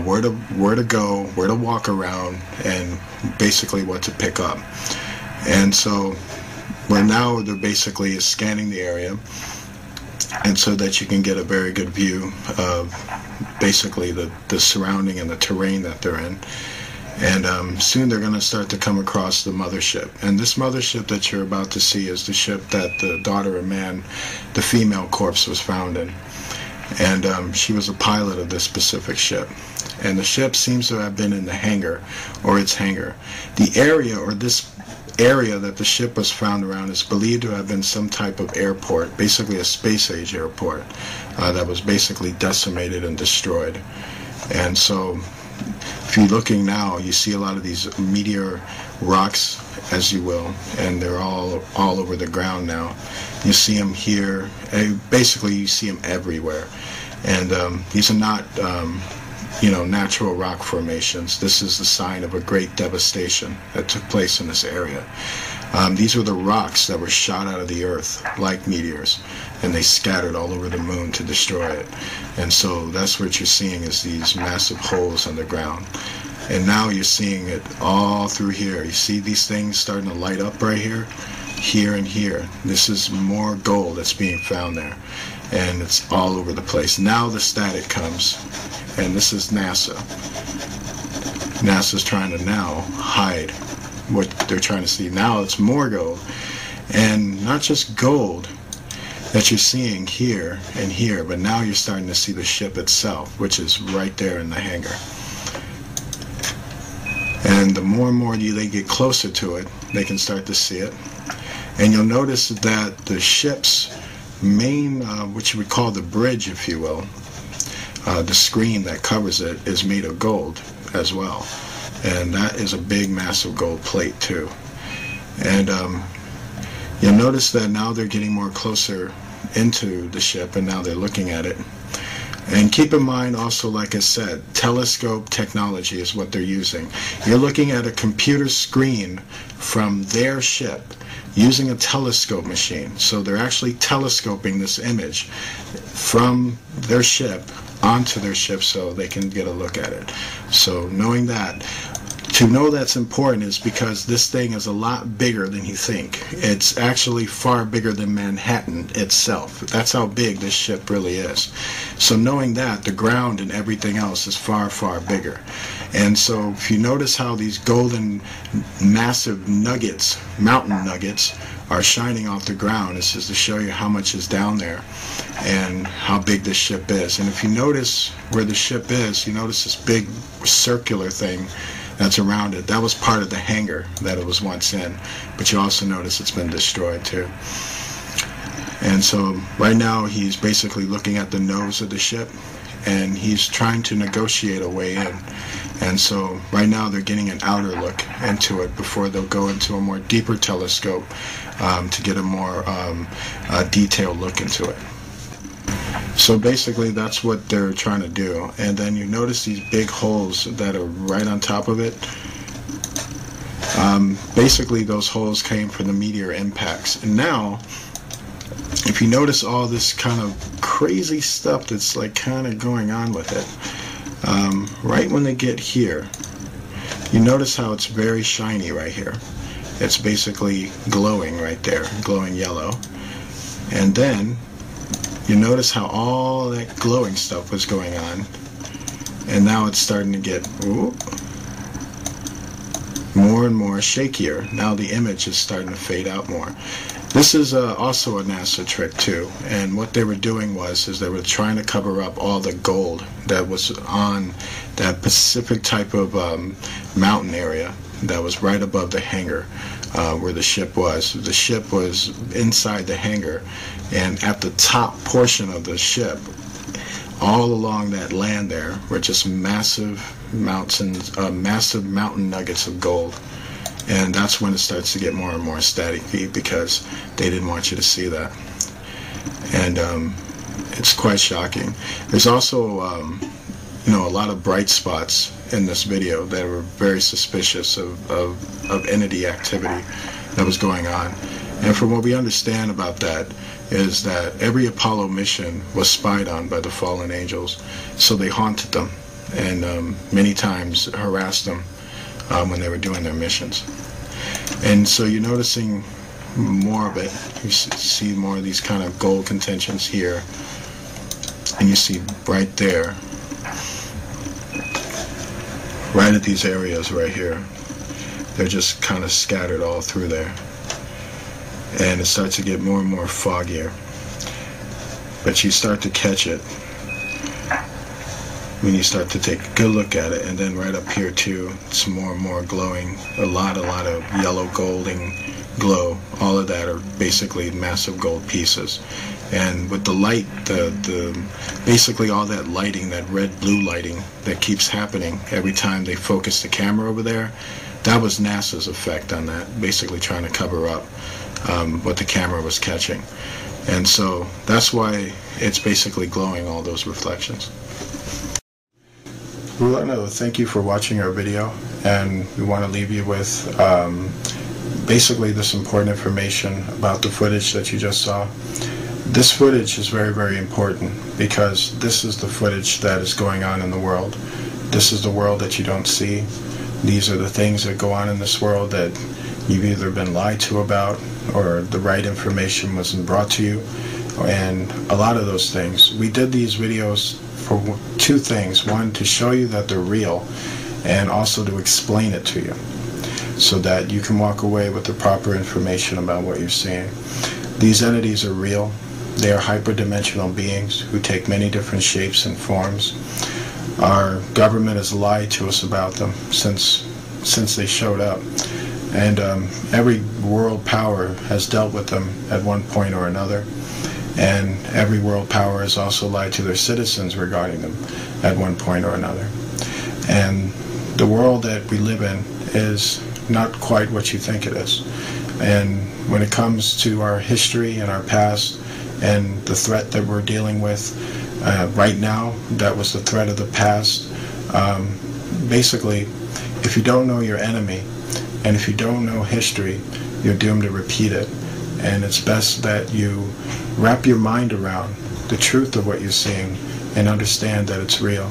where to go, where to walk around, and basically what to pick up. And so where now they're basically scanning the area, and so that you can get a very good view of basically the surrounding and the terrain that they're in. And soon they're going to start to come across the mothership. And this mothership that you're about to see is the ship that the daughter of man, the female corpse, was found in. And she was a pilot of this specific ship. And the ship seems to have been in the hangar, or its hangar. The area, or this area that the ship was found around, is believed to have been some type of airport, basically a space-age airport, that was basically decimated and destroyed. And so if you're looking now, you see a lot of these meteor rocks, as you will, and they're all over the ground now. You see them here, basically you see them everywhere. And these are not natural rock formations. This is the sign of a great devastation that took place in this area. These were the rocks that were shot out of the earth like meteors, and they scattered all over the moon to destroy it. And so that's what you're seeing, is these massive holes in the ground. And now you're seeing it all through here. You see these things starting to light up right here, here and here. This is more gold that's being found there, and it's all over the place. Now the static comes, and this is NASA. NASA's trying to now hide what they're trying to see. Now it's more gold, and not just gold that you're seeing here and here, but now you're starting to see the ship itself, which is right there in the hangar. And the more and more they get closer to it, they can start to see it. And you'll notice that the ship's main, what you would call the bridge, if you will, the screen that covers it, is made of gold as well. And that is a big, massive gold plate too. And you'll notice that now they're getting more closer into the ship, and now they're looking at it. And keep in mind also, like I said, telescope technology is what they're using. You're looking at a computer screen from their ship using a telescope machine. So they're actually telescoping this image from their ship onto their ship so they can get a look at it. So knowing that, to know that's important is because this thing is a lot bigger than you think. It's actually far bigger than Manhattan itself. That's how big this ship really is. So knowing that, the ground and everything else is far, far bigger. And so if you notice how these golden massive nuggets, mountain nuggets, are shining off the ground, it's just to show you how much is down there and how big this ship is. And if you notice where the ship is, you notice this big circular thing that's around it. That was part of the hangar that it was once in, but you also notice it's been destroyed too. And so right now he's basically looking at the nose of the ship and he's trying to negotiate a way in. And so right now they're getting an outer look into it before they'll go into a more deeper telescope to get a more detailed look into it. So basically that's what they're trying to do. And then you notice these big holes that are right on top of it. Basically those holes came from the meteor impacts. And now, if you notice all this kind of crazy stuff that's like kind of going on with it, right when they get here, you notice how it's very shiny right here. It's basically glowing right there, glowing yellow. And then you notice how all that glowing stuff was going on, and now it's starting to get more and more shakier. Now the image is starting to fade out more. This is also a NASA trick too, and what they were doing was they were trying to cover up all the gold that was on that specific type of mountain area that was right above the hangar where the ship was. The ship was inside the hangar, and at the top portion of the ship, all along that land there, were just massive mountains, massive mountain nuggets of gold. And that's when it starts to get more and more staticky because they didn't want you to see that. And it's quite shocking. There's also a lot of bright spots in this video that were very suspicious of entity activity that was going on. And from what we understand about that is that every Apollo mission was spied on by the fallen angels, so they haunted them and many times harassed them when they were doing their missions. And so you're noticing more of it. You see more of these kind of gold contentions here, and you see right there, right at these areas right here, they're just kind of scattered all through there. And it starts to get more and more foggier. But you start to catch it when you start to take a good look at it. And then right up here too, it's more and more glowing. A lot of yellow golding glow. All of that are basically massive gold pieces. And with the light, basically all that lighting, that red-blue lighting that keeps happening every time they focus the camera over there, that was NASA's effect on that, basically trying to cover up what the camera was catching. And so that's why it's basically glowing all those reflections. We want to thank you for watching our video, and we want to leave you with basically this important information about the footage that you just saw. This footage is very, very important because this is the footage that is going on in the world. This is the world that you don't see. These are the things that go on in this world that you've either been lied to about or the right information wasn't brought to you, and a lot of those things. We did these videos for two things. One, to show you that they're real, and also to explain it to you so that you can walk away with the proper information about what you're seeing. These entities are real. They are hyperdimensional beings who take many different shapes and forms. Our government has lied to us about them since they showed up. And every world power has dealt with them at one point or another. And every world power has also lied to their citizens regarding them at one point or another. And the world that we live in is not quite what you think it is. And when it comes to our history and our past and the threat that we're dealing with, Right now, that was the threat of the past. Basically, if you don't know your enemy, and if you don't know history, you're doomed to repeat it. And it's best that you wrap your mind around the truth of what you're seeing and understand that it's real.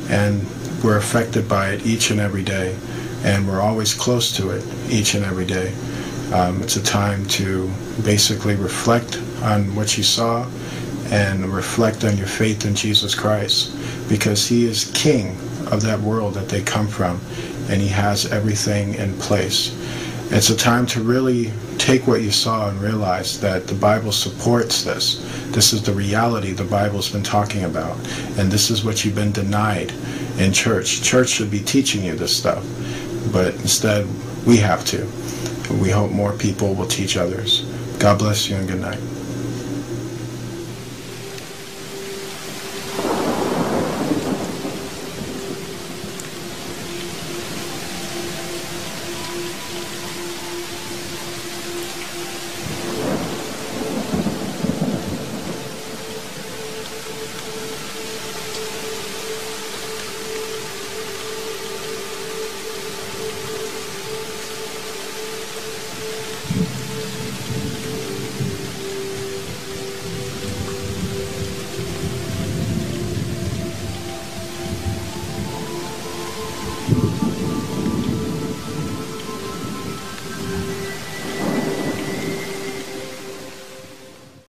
And we're affected by it each and every day, and we're always close to it each and every day. It's a time to basically reflect on what you saw and reflect on your faith in Jesus Christ, because he is king of that world that they come from, and he has everything in place. It's a time to really take what you saw and realize that the Bible supports this. This is the reality the Bible's been talking about, and this is what you've been denied in church. Church should be teaching you this stuff, but instead we have to. We hope more people will teach others. God bless you and good night.